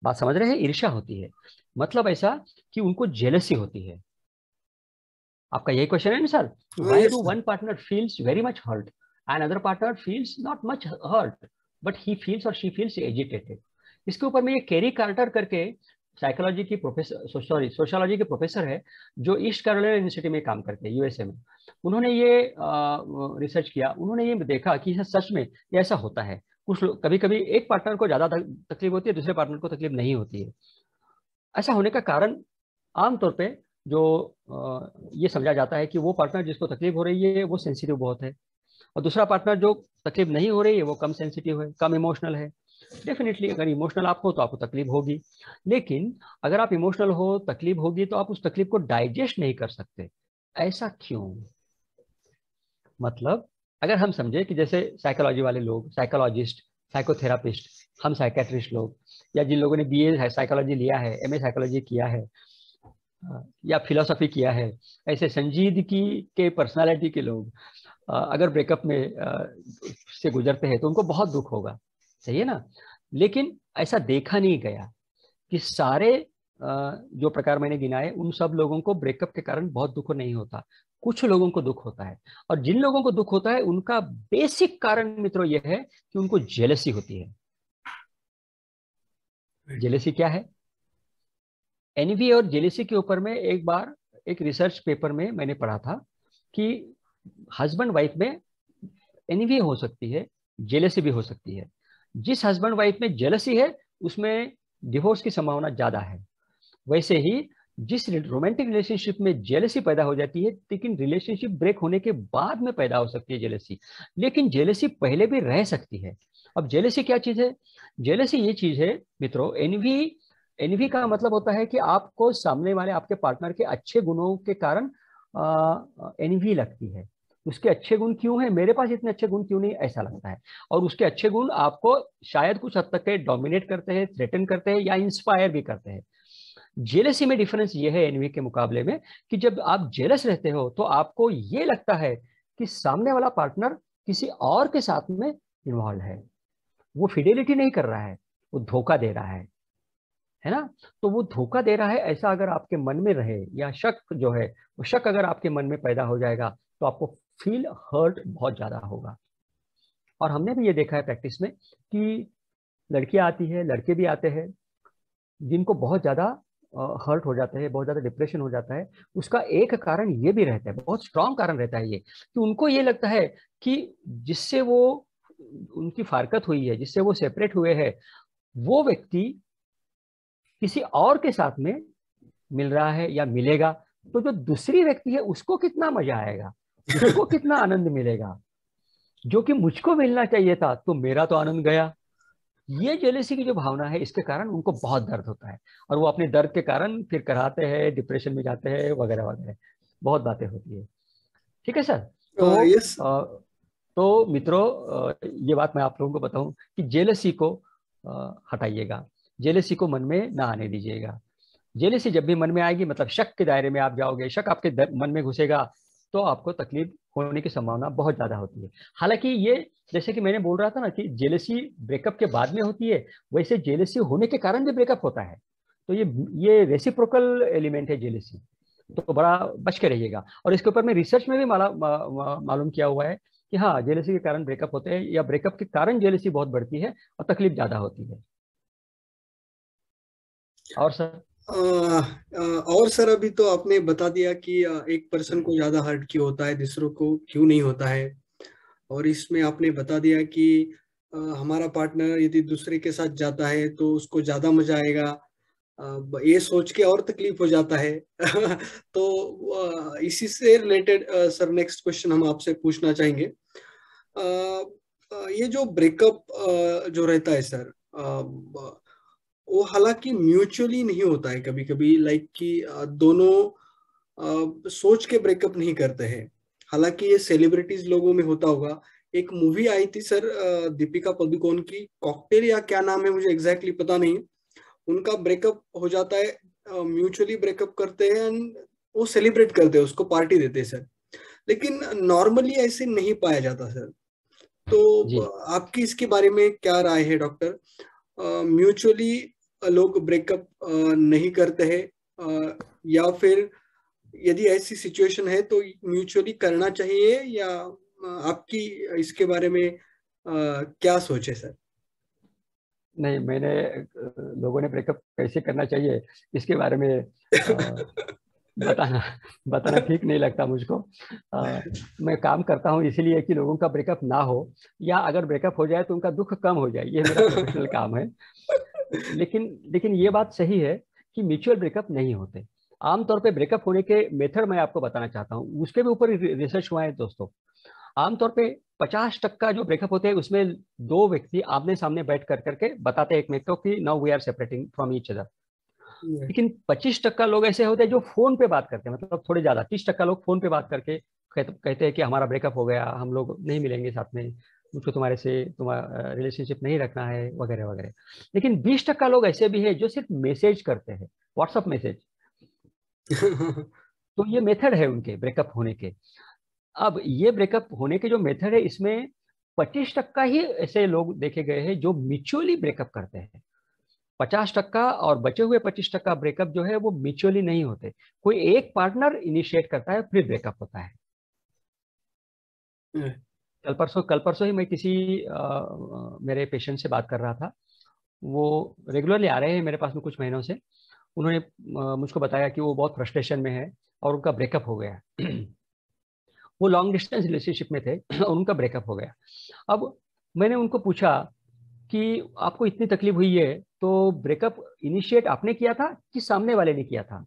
बात समझ रहे हैं? ईर्ष्या होती है मतलब ऐसा कि उनको जेलसी होती है। आपका यही क्वेश्चन है ना सर? हाँ why yes do one partner feels very much hurt and other partner feels not much hurt but he feels और शी फील्स एजिटेटेड? इसके ऊपर में ये केरी कार्टर करके साइकोलॉजी की प्रोफेसर, सोशियोलॉजी के प्रोफेसर है, जो ईस्ट कैरोलिना यूनिवर्सिटी में काम करते हैं, यूएसए में। उन्होंने ये रिसर्च किया, उन्होंने ये देखा कि सच में ये ऐसा होता है। कुछ लोग, कभी कभी एक पार्टनर को ज्यादा तकलीफ होती है, दूसरे पार्टनर को तकलीफ नहीं होती है। ऐसा होने का कारण आमतौर पे जो ये समझा जाता है कि वो पार्टनर जिसको तकलीफ हो रही है वो सेंसिटिव बहुत है, और दूसरा पार्टनर जो तकलीफ नहीं हो रही है वो कम सेंसिटिव है, कम इमोशनल है। डेफिनेटली अगर इमोशनल आप हो तो आपको तकलीफ होगी, लेकिन अगर आप इमोशनल हो, तकलीफ होगी, तो आप उस तकलीफ को डाइजेस्ट नहीं कर सकते। ऐसा क्यों? मतलब अगर हम समझे कि जैसे साइकोलॉजी वाले लोग, साइकोलॉजिस्ट, साइकोथेरापिस्ट, हम साइकेट्रिस्ट लोग, या जिन लोगों ने बीए साइकोलॉजी लिया है, एमए साइकोलॉजी किया है, या फिलोसफी किया है, ऐसे संजीदगी के पर्सनालिटी के लोग अगर ब्रेकअप में से गुजरते हैं तो उनको बहुत दुख होगा, सही है ना? लेकिन ऐसा देखा नहीं गया कि सारे जो प्रकार मैंने गिनाए उन सब लोगों को ब्रेकअप के कारण बहुत दुख नहीं होता, कुछ लोगों को दुख होता है। और जिन लोगों को दुख होता है उनका बेसिक कारण मित्रों यह है कि उनको जेलसी होती है। जेलसी क्या है? एनवी और जेलसी के ऊपर में एक बार एक रिसर्च पेपर में मैंने पढ़ा था कि हस्बैंड वाइफ में एनवी हो सकती है, जेलसी भी हो सकती है। जिस हस्बैंड वाइफ में जेलसी है उसमें डिवोर्स की संभावना ज्यादा है। वैसे ही जिस रोमांटिक रिलेशनशिप में जेलसी पैदा हो जाती है, लेकिन रिलेशनशिप ब्रेक होने के बाद में पैदा हो सकती है जेलसी, लेकिन जेलसी पहले भी रह सकती है। अब जेलसी क्या चीज है? जेलसी ये चीज है मित्रों, एनवी, एनवी का मतलब होता है कि आपको सामने वाले आपके पार्टनर के अच्छे गुणों के कारण एनवी लगती है। उसके अच्छे गुण क्यों हैं, मेरे पास इतने अच्छे गुण क्यों नहीं, ऐसा लगता है। और उसके अच्छे गुण आपको शायद कुछ हद तक डोमिनेट करते हैं, थ्रेटन करते हैं, या इंस्पायर भी करते हैं। जेलसी में डिफरेंस ये है एनवी के मुकाबले में कि जब आप जेलस रहते हो तो आपको ये लगता है कि सामने वाला पार्टनर किसी और के साथ में इन्वॉल्व है, वो फिडेलिटी नहीं कर रहा है, वो धोखा दे रहा है ना? तो वो धोखा दे रहा है ऐसा अगर आपके मन में रहे, या शक जो है वो शक अगर आपके मन में पैदा हो जाएगा, तो आपको फील हर्ट बहुत ज्यादा होगा। और हमने भी ये देखा है प्रैक्टिस में कि लड़कियां आती है, लड़के भी आते हैं, जिनको बहुत ज्यादा हर्ट हो जाते हैं, बहुत ज्यादा डिप्रेशन हो जाता है। उसका एक कारण ये भी रहता है, बहुत स्ट्रांग कारण रहता है ये, कि उनको ये लगता है कि जिससे वो उनकी फारकत हुई है, जिससे वो सेपरेट हुए हैं, वो व्यक्ति किसी और के साथ में मिल रहा है या मिलेगा, तो जो दूसरी व्यक्ति है उसको कितना मजा आएगा, उसको कितना आनंद मिलेगा, जो कि मुझको मिलना चाहिए था तो मेरा तो आनंद गया। ये जेलेसी की जो भावना है, इसके कारण उनको बहुत दर्द होता है, और वो अपने दर्द के कारण फिर कराते हैं, डिप्रेशन में जाते हैं, वगैरह वगैरह, बहुत बातें होती है। ठीक है सर? तो यस तो मित्रों, ये बात मैं आप लोगों को बताऊं कि जेलसी को हटाइएगा, जेलसी को मन में ना आने दीजिएगा। जेलसी जब भी मन में आएगी मतलब शक के दायरे में आप जाओगे, शक आपके मन में घुसेगा, तो आपको तकलीफ होने की संभावना बहुत ज्यादा होती है। हालांकि ये, जैसे कि मैंने बोल रहा था ना कि जेलसी ब्रेकअप के बाद में होती है, वैसे जेलसी होने के कारण भी ब्रेकअप होता है। तो ये रेसिप्रोकल एलिमेंट है जेलसी, तो बड़ा बच के रहिएगा। और इसके ऊपर में रिसर्च में भी मालूम किया हुआ है कि हाँ, जेलसी के कारण ब्रेकअप होते हैं, या ब्रेकअप के कारण जेलसी बहुत बढ़ती है और तकलीफ ज्यादा होती है। और सर? और सर अभी तो आपने बता दिया कि एक पर्सन को ज्यादा हर्ट क्यों होता है, दूसरों को क्यों नहीं होता है। और इसमें आपने बता दिया कि हमारा पार्टनर यदि दूसरे के साथ जाता है तो उसको ज्यादा मजा आएगा, ये सोच के और तकलीफ हो जाता है। तो इसी से रिलेटेड सर नेक्स्ट क्वेश्चन हम आपसे पूछना चाहेंगे। ये जो ब्रेकअप जो रहता है सर, वो हालांकि म्यूचुअली नहीं होता है, कभी कभी लाइक कि दोनों सोच के ब्रेकअप नहीं करते हैं। हालांकि ये सेलिब्रिटीज लोगों में होता होगा। एक मूवी आई थी सर दीपिका पादुकोण की, कॉकटेल या क्या नाम है मुझे एग्जैक्टली पता नहीं है। उनका ब्रेकअप हो जाता है, म्यूचुअली ब्रेकअप करते हैं एंड वो सेलिब्रेट करते हैं, उसको पार्टी देते हैं सर। लेकिन नॉर्मली ऐसे नहीं पाया जाता सर। तो जी आपकी इसके बारे में क्या राय है डॉक्टर? म्यूचुअली लोग ब्रेकअप नहीं करते हैं, या फिर यदि ऐसी सिचुएशन है तो म्यूचुअली करना चाहिए, या आपकी इसके बारे में क्या सोच है सर? नहीं, मैंने लोगों ने ब्रेकअप कैसे करना चाहिए इसके बारे में बताना बताना ठीक नहीं लगता मुझको। मैं काम करता हूँ इसीलिए कि लोगों का ब्रेकअप ना हो, या अगर ब्रेकअप हो जाए तो उनका दुख कम हो जाए, ये मेरा प्रोफेशनल काम है। लेकिन लेकिन ये बात सही है कि म्यूचुअल ब्रेकअप नहीं होते। आमतौर पे ब्रेकअप होने के मेथड मैं आपको बताना चाहता हूँ, उसके भी ऊपर रिसर्च हुआ है दोस्तों। आमतौर पे 50% जो ब्रेकअप होते हैं उसमें दो व्यक्ति आमने सामने बैठ कर करके बताते हैं एक मेरे को कि now we are separating from each other. लेकिन 25% लोग ऐसे होते हैं जो फोन पे बात करते हैं, मतलब थोड़े ज्यादा 30% लोग फोन पे बात करके कहते हैं कि हमारा ब्रेकअप हो गया, हम लोग नहीं मिलेंगे साथ में, मुझको तुम्हारे से तुम्हारा रिलेशनशिप नहीं रखना है, वगैरह वगैरह। लेकिन 20% लोग ऐसे भी हैं जो सिर्फ मैसेज करते हैं, व्हाट्सअप मैसेज। तो ये मेथड है उनके ब्रेकअप होने के। अब ये ब्रेकअप होने के जो मेथड है इसमें 25% ही ऐसे लोग देखे गए हैं जो म्यूचुअली ब्रेकअप करते हैं। 50% और बचे हुए 25% ब्रेकअप जो है वो म्यूचुअली नहीं होते, कोई एक पार्टनर इनिशिएट करता है फिर ब्रेकअप होता है। कल परसों ही मैं किसी मेरे पेशेंट से बात कर रहा था। वो रेगुलरली आ रहे हैं मेरे पास में कुछ महीनों से। उन्होंने मुझको बताया कि वो बहुत फ्रस्ट्रेशन में है और उनका ब्रेकअप हो गया। वो लॉन्ग डिस्टेंस रिलेशनशिप में थे और उनका ब्रेकअप हो गया। अब मैंने उनको पूछा कि आपको इतनी तकलीफ हुई है तो ब्रेकअप इनिशिएट आपने किया था कि सामने वाले ने किया था?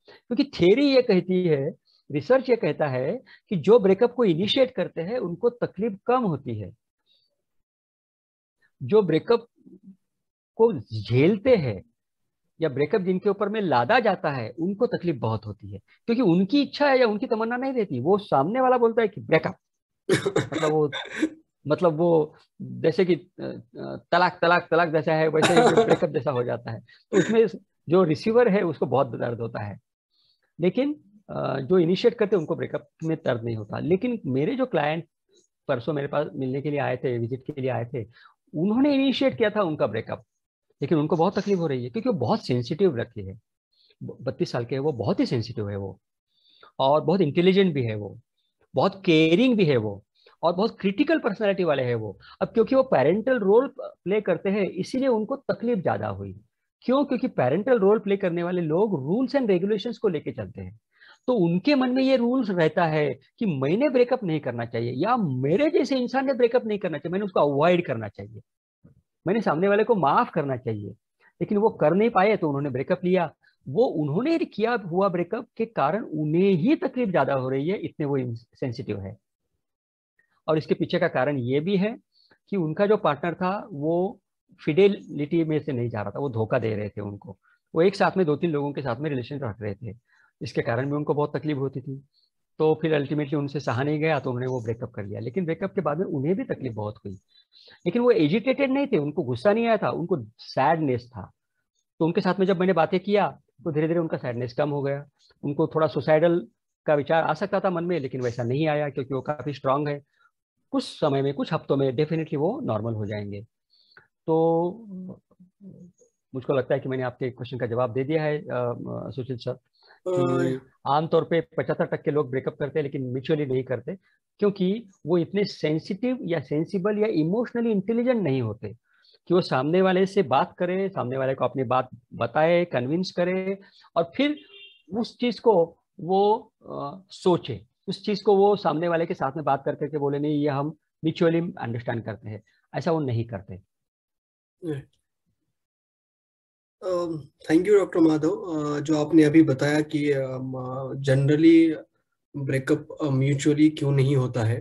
क्योंकि थ्योरी ये कहती है, रिसर्च ये कहता है कि जो ब्रेकअप को इनिशिएट करते हैं उनको तकलीफ कम होती है, जो ब्रेकअप को झेलते हैं या ब्रेकअप जिनके ऊपर में लादा जाता है उनको तकलीफ बहुत होती है, क्योंकि उनकी इच्छा है या उनकी तमन्ना नहीं रहती, वो सामने वाला बोलता है कि ब्रेकअप। मतलब वो जैसे कि तलाक तलाक तलाक जैसा है, वैसे ही ब्रेकअप जैसा हो जाता है। तो उसमें जो रिसीवर है उसको बहुत दर्द होता है। लेकिन जो इनिशिएट करते हैं उनको ब्रेकअप में दर्द नहीं होता। लेकिन मेरे जो क्लाइंट परसों मेरे पास मिलने के लिए आए थे, विजिट के लिए आए थे, उन्होंने इनिशिएट किया था उनका ब्रेकअप, लेकिन उनको बहुत तकलीफ हो रही है क्योंकि वो बहुत सेंसिटिव लड़की है। 32 साल के है वो, बहुत ही सेंसिटिव है वो, और बहुत इंटेलिजेंट भी है वो, बहुत केयरिंग भी है वो, और बहुत क्रिटिकल पर्सनैलिटी वाले हैं वो। अब क्योंकि वो पेरेंटल रोल प्ले करते हैं इसीलिए उनको तकलीफ ज्यादा हुई। क्यों? क्योंकि पेरेंटल रोल प्ले करने वाले लोग रूल्स एंड रेगुलेशंस को लेके चलते हैं। तो उनके मन में ये रूल्स रहता है कि मैंने ब्रेकअप नहीं करना चाहिए, या मेरे जैसे इंसान ने ब्रेकअप नहीं करना चाहिए, मैंने उसको अवॉइड करना चाहिए, मैंने सामने वाले को माफ करना चाहिए। लेकिन वो कर नहीं पाए तो उन्होंने ब्रेकअप लिया। वो उन्होंने किया हुआ ब्रेकअप के कारण उन्हें ही तकलीफ ज्यादा हो रही है, इतने वो सेंसिटिव है। और इसके पीछे का कारण ये भी है कि उनका जो पार्टनर था वो फिडेलिटी में से नहीं जा रहा था, वो धोखा दे रहे थे उनको। वो एक साथ में 2-3 लोगों के साथ में रिलेशन रख रहे थे, इसके कारण भी उनको बहुत तकलीफ होती थी। तो फिर अल्टीमेटली उनसे सहा नहीं गया तो उन्होंने वो ब्रेकअप कर लिया। लेकिन ब्रेकअप के बाद में उन्हें भी तकलीफ बहुत हुई। लेकिन वो एजिटेटेड नहीं थे, उनको गुस्सा नहीं आया था, उनको सैडनेस था। तो उनके साथ में जब मैंने बातें किया तो धीरे धीरे उनका सैडनेस कम हो गया। उनको थोड़ा सुसाइडल का विचार आ सकता था मन में, लेकिन वैसा नहीं आया क्योंकि वो काफी स्ट्रांग है। कुछ समय में, कुछ हफ्तों में डेफिनेटली वो नॉर्मल हो जाएंगे। तो मुझको लगता है कि मैंने आपके क्वेश्चन का जवाब दे दिया है सुशील सर, कि आमतौर पे 75% लोग ब्रेकअप करते हैं लेकिन म्यूचुअली नहीं करते, क्योंकि वो इतने सेंसिटिव या सेंसिबल या इमोशनली इंटेलिजेंट नहीं होते कि वो सामने वाले से बात करे, सामने वाले को अपनी बात बताए, कन्विंस करे, और फिर उस चीज को वो सोचे, उस चीज को वो सामने वाले के साथ में बात कर करके बोले नहीं ये हम म्यूचुअली अंडरस्टैंड करते हैं, ऐसा वो नहीं करते। थैंक यू डॉक्टर माधव, जो आपने अभी बताया कि जनरली ब्रेकअप म्यूचुअली क्यों नहीं होता है।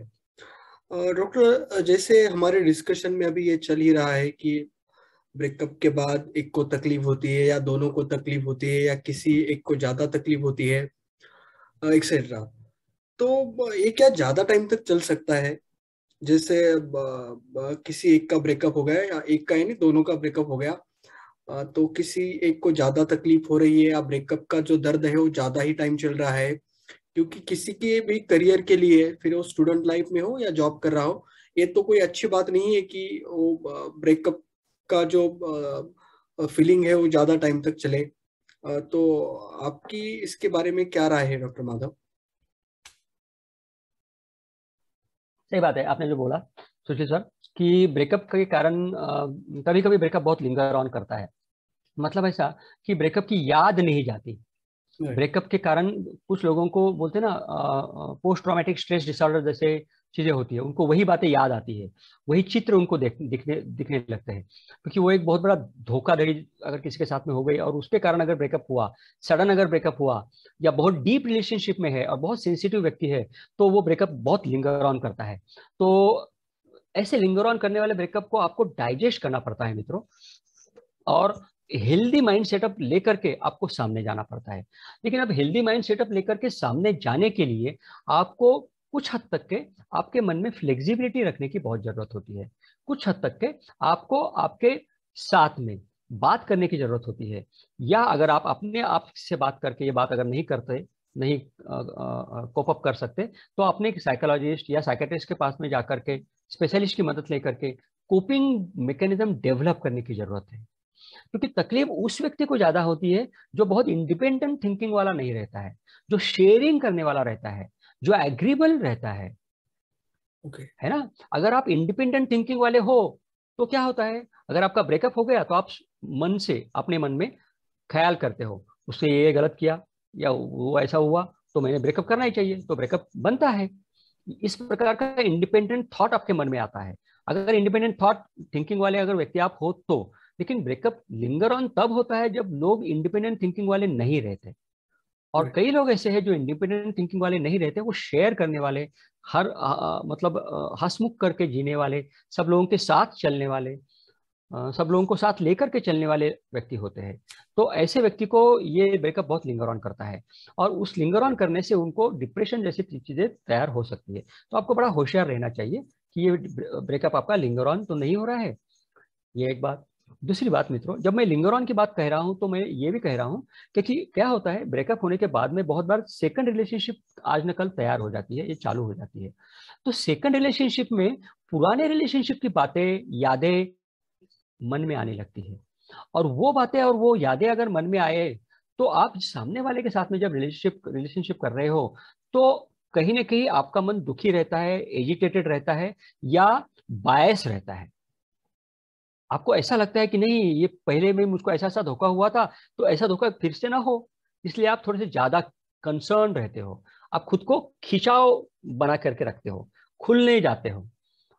डॉक्टर, जैसे हमारे डिस्कशन में अभी ये चल ही रहा है कि ब्रेकअप के बाद एक को तकलीफ होती है या दोनों को तकलीफ होती है या किसी एक को ज्यादा तकलीफ होती है, एक्सेट्रा। तो ये क्या ज्यादा टाइम तक चल सकता है? जैसे किसी एक का ब्रेकअप हो गया, या एक का है नहीं, दोनों का ब्रेकअप हो गया, तो किसी एक को ज्यादा तकलीफ हो रही है या ब्रेकअप का जो दर्द है वो ज्यादा ही टाइम चल रहा है, क्योंकि किसी के भी करियर के लिए, फिर वो स्टूडेंट लाइफ में हो या जॉब कर रहा हो, ये तो कोई अच्छी बात नहीं है कि वो ब्रेकअप का जो फीलिंग है वो ज्यादा टाइम तक चले। तो आपकी इसके बारे में क्या राय है डॉक्टर माधव? सही बात है आपने जो बोला सुशील सर, कि ब्रेकअप के कारण कभी कभी ब्रेकअप बहुत लिंगर ऑन करता है। मतलब ऐसा कि ब्रेकअप की याद नहीं जाती। Right. ब्रेकअप के कारण कुछ लोगों को बोलते हैं ना, पोस्ट ट्रॉमेटिक स्ट्रेस डिसऑर्डर जैसे चीजें होती है, उनको वही बातें याद आती है, वही चित्र उनको दिखने दिखने लगते हैं। क्योंकि वो एक बहुत बड़ा धोखाधड़ी अगर किसी के साथ में हो गई और उसके कारण अगर ब्रेकअप हुआ, सडन अगर ब्रेकअप हुआ, या बहुत डीप रिलेशनशिप में है और बहुत सेंसिटिव व्यक्ति है, तो वो ब्रेकअप बहुत लिंगर ऑन करता है। तो ऐसे लिंगर ऑन करने वाले ब्रेकअप को आपको डाइजेस्ट करना पड़ता है मित्रों, और हेल्दी माइंड सेटअप लेकर के आपको सामने जाना पड़ता है। लेकिन अब हेल्दी माइंड सेटअप लेकर के सामने जाने के लिए आपको कुछ हद तक के आपके मन में फ्लेक्सिबिलिटी रखने की बहुत जरूरत होती है। कुछ हद तक के आपको आपके साथ में बात करने की जरूरत होती है। या अगर आप अपने आप से बात करके ये बात अगर नहीं करते, नहीं कोप अप कर सकते, तो अपने एक साइकोलॉजिस्ट या साइकेट्रिस्ट के पास में जाकर के, स्पेशलिस्ट की मदद लेकर के कोपिंग मैकेनिज्म डेवलप करने की जरूरत है। क्योंकि तकलीफ उस व्यक्ति को ज्यादा होती है जो बहुत इंडिपेंडेंट थिंकिंग वाला नहीं रहता है, जो शेयरिंग करने वाला रहता है, जो एग्रीबल रहता है। ओके। है ना? अगर आप इंडिपेंडेंट थिंकिंग वाले हो तो क्या होता है, अगर आपका ब्रेकअप हो गया तो आप मन से अपने मन में ख्याल करते हो, उसने ये गलत किया या वो ऐसा हुआ तो मैंने ब्रेकअप करना ही चाहिए, तो ब्रेकअप बनता है। इस प्रकार का इंडिपेंडेंट थॉट आपके मन में आता है, अगर इंडिपेंडेंट थॉट थिंकिंग वाले अगर व्यक्ति आप हो तो। लेकिन ब्रेकअप लिंगर ऑन तब होता है जब लोग इंडिपेंडेंट थिंकिंग वाले नहीं रहते। और Right. कई लोग ऐसे हैं जो इंडिपेंडेंट थिंकिंग वाले नहीं रहते, वो शेयर करने वाले, हर मतलब हंसमुख करके जीने वाले, सब लोगों के साथ चलने वाले, सब लोगों को साथ लेकर के चलने वाले व्यक्ति होते हैं। तो ऐसे व्यक्ति को ये ब्रेकअप बहुत लिंगर ऑन करता है, और उस लिंगर ऑन करने से उनको डिप्रेशन जैसी चीजें तैयार हो सकती है। तो आपको बड़ा होशियार रहना चाहिए कि ये ब्रेकअप आपका लिंगर ऑन तो नहीं हो रहा है। ये एक बात। दूसरी बात मित्रों, जब मैं लिंगर ऑन की बात कह रहा हूं तो मैं ये भी कह रहा हूं कि क्या होता है, ब्रेकअप होने के बाद में बहुत बार सेकंड रिलेशनशिप आज न कल तैयार हो जाती है, ये चालू हो जाती है। तो सेकंड रिलेशनशिप में पुराने रिलेशनशिप की बातें, यादें मन में आने लगती है। और वो बातें और वो यादें अगर मन में आए, तो आप सामने वाले के साथ में जब रिलेशनशिप रिलेशनशिप कर रहे हो, तो कहीं ना कहीं आपका मन दुखी रहता है, एजिटेटेड रहता है, या बायस रहता है। आपको ऐसा लगता है कि नहीं, ये पहले में मुझको ऐसा ऐसा धोखा हुआ था, तो ऐसा धोखा फिर से ना हो, इसलिए आप थोड़े से ज्यादा कंसर्न रहते हो। आप खुद को खिंचाव बना करके रखते हो, खुलने जाते हो,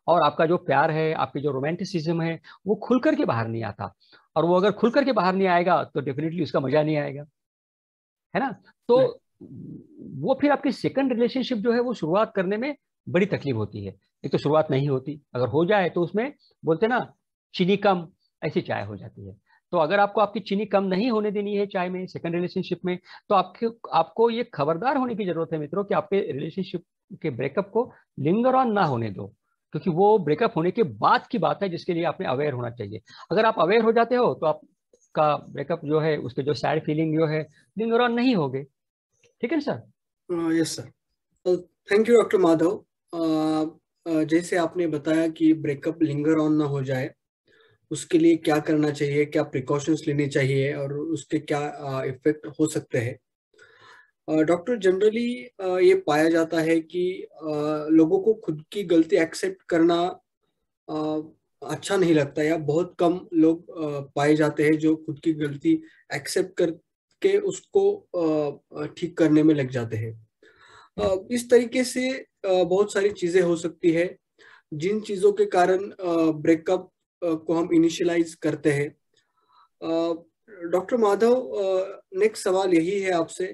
और आपका जो प्यार है, आपकी जो रोमांटिसिज्म है, वो खुल करके बाहर नहीं आता। और वो अगर खुल करके बाहर नहीं आएगा तो डेफिनेटली उसका मजा नहीं आएगा। है ना? तो Right. वो फिर आपकी सेकंड रिलेशनशिप जो है वो शुरुआत करने में बड़ी तकलीफ होती है। एक तो शुरुआत नहीं होती, अगर हो जाए तो उसमें बोलते ना, चीनी कम, ऐसी चाय हो जाती है। तो अगर आपको आपकी चीनी कम नहीं होने देनी है चाय में, सेकंड रिलेशनशिप में, तो आपके आपको ये खबरदार होने की जरूरत है मित्रों कि आपके रिलेशनशिप के ब्रेकअप को लिंगर ऑन ना होने दो। क्योंकि वो ब्रेकअप होने के बाद की बात है जिसके लिए आपने अवेयर होना चाहिए। अगर आप अवेयर हो जाते हो तो आपका ब्रेकअप जो है, उसके जो सैड फीलिंग जो है, लिंगर ऑन नहीं होगे। ठीक है ना sir? Yes sir. Thank you doctor Madhav. जैसे आपने बताया कि ब्रेकअप लिंगर ऑन ना हो जाए, उसके लिए क्या करना चाहिए, क्या प्रिकॉशंस लेने चाहिए और उसके क्या इफेक्ट हो सकते हैं। डॉक्टर, जनरली ये पाया जाता है कि लोगों को खुद की गलती एक्सेप्ट करना अच्छा नहीं लगता, या बहुत कम लोग पाए जाते हैं जो खुद की गलती एक्सेप्ट करके उसको ठीक करने में लग जाते हैं। इस तरीके से बहुत सारी चीजें हो सकती है जिन चीजों के कारण ब्रेकअप को हम इनिशियलाइज करते हैं। डॉक्टर माधव, नेक्स्ट सवाल यही है आपसे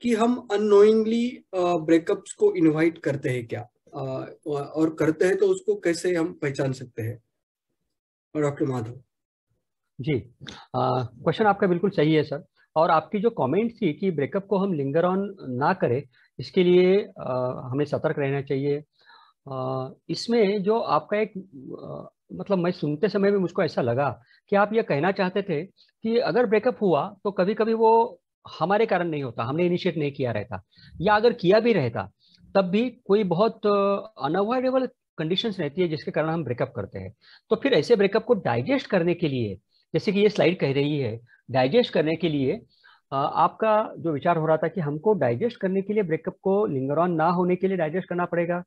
कि हम अननोइंगली ब्रेकअप्स को इनवाइट करते हैं क्या, और करते हैं तो उसको कैसे हम पहचान सकते हैं डॉक्टर माधव? जी, क्वेश्चन आपका बिल्कुल सही है सर। और आपकी जो कमेंट थी कि ब्रेकअप को हम लिंगर ऑन ना करें, इसके लिए हमें सतर्क रहना चाहिए। इसमें जो आपका एक मतलब मैं सुनते समय भी मुझको ऐसा लगा कि आप ये कहना चाहते थे कि अगर ब्रेकअप हुआ तो कभी कभी वो हमारे कारण नहीं होता, हमने इनिशिएट नहीं किया रहता, या अगर किया भी रहता तब भी कोई बहुत अनअवॉइडेबल कंडीशंस रहती है जिसके कारण हम ब्रेकअप करते हैं। तो फिर ऐसे ब्रेकअप को डाइजेस्ट करने के लिए, जैसे कि ये स्लाइड कह रही है, डाइजेस्ट करने के लिए आपका जो विचार हो रहा था कि हमको डाइजेस्ट करने के लिए, ब्रेकअप को लिंगर ऑन ना होने के लिए डाइजेस्ट करना पड़ेगा,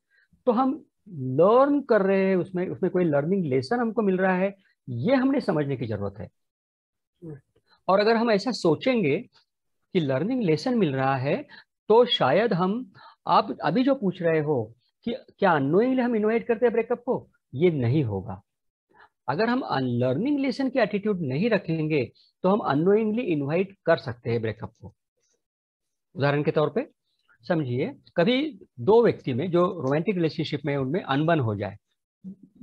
तो हम लर्न कर रहे हैं, उसमें उसमें कोई लर्निंग लेसन हमको मिल रहा है, ये हमने समझने की जरूरत है। और अगर हम ऐसा सोचेंगे कि लर्निंग लेसन मिल रहा है, तो शायद हम, आप अभी जो पूछ रहे हो कि क्या अननोइंगली हम इनवाइट करते हैं ब्रेकअप को, ये नहीं होगा। अगर हम लर्निंग लेसन की एटीट्यूड नहीं रखेंगे तो हम अननोइंगली इनवाइट कर सकते हैं ब्रेकअप को। उदाहरण के तौर पे समझिए, कभी दो व्यक्ति में जो रोमांटिक रिलेशनशिप में, उनमें अनबन हो जाए,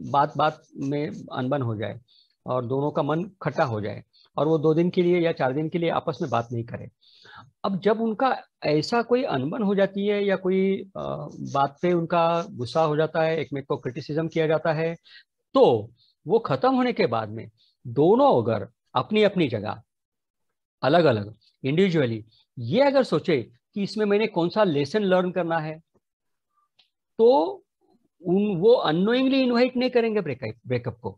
बात बात में अनबन हो जाए और दोनों का मन खट्टा हो जाए, और वो 2 दिन के लिए या 4 दिन के लिए आपस में बात नहीं करे। अब जब उनका ऐसा कोई अनबन हो जाती है, या कोई बात पे उनका गुस्सा हो जाता है, एक में को क्रिटिसिज्म किया जाता है, तो वो खत्म होने के बाद में दोनों अगर अपनी अपनी जगह अलग अलग इंडिविजुअली ये अगर सोचे कि इसमें मैंने कौन सा लेसन लर्न करना है, तो वो अननोइंगली इनवाइट नहीं करेंगे ब्रेकअप को।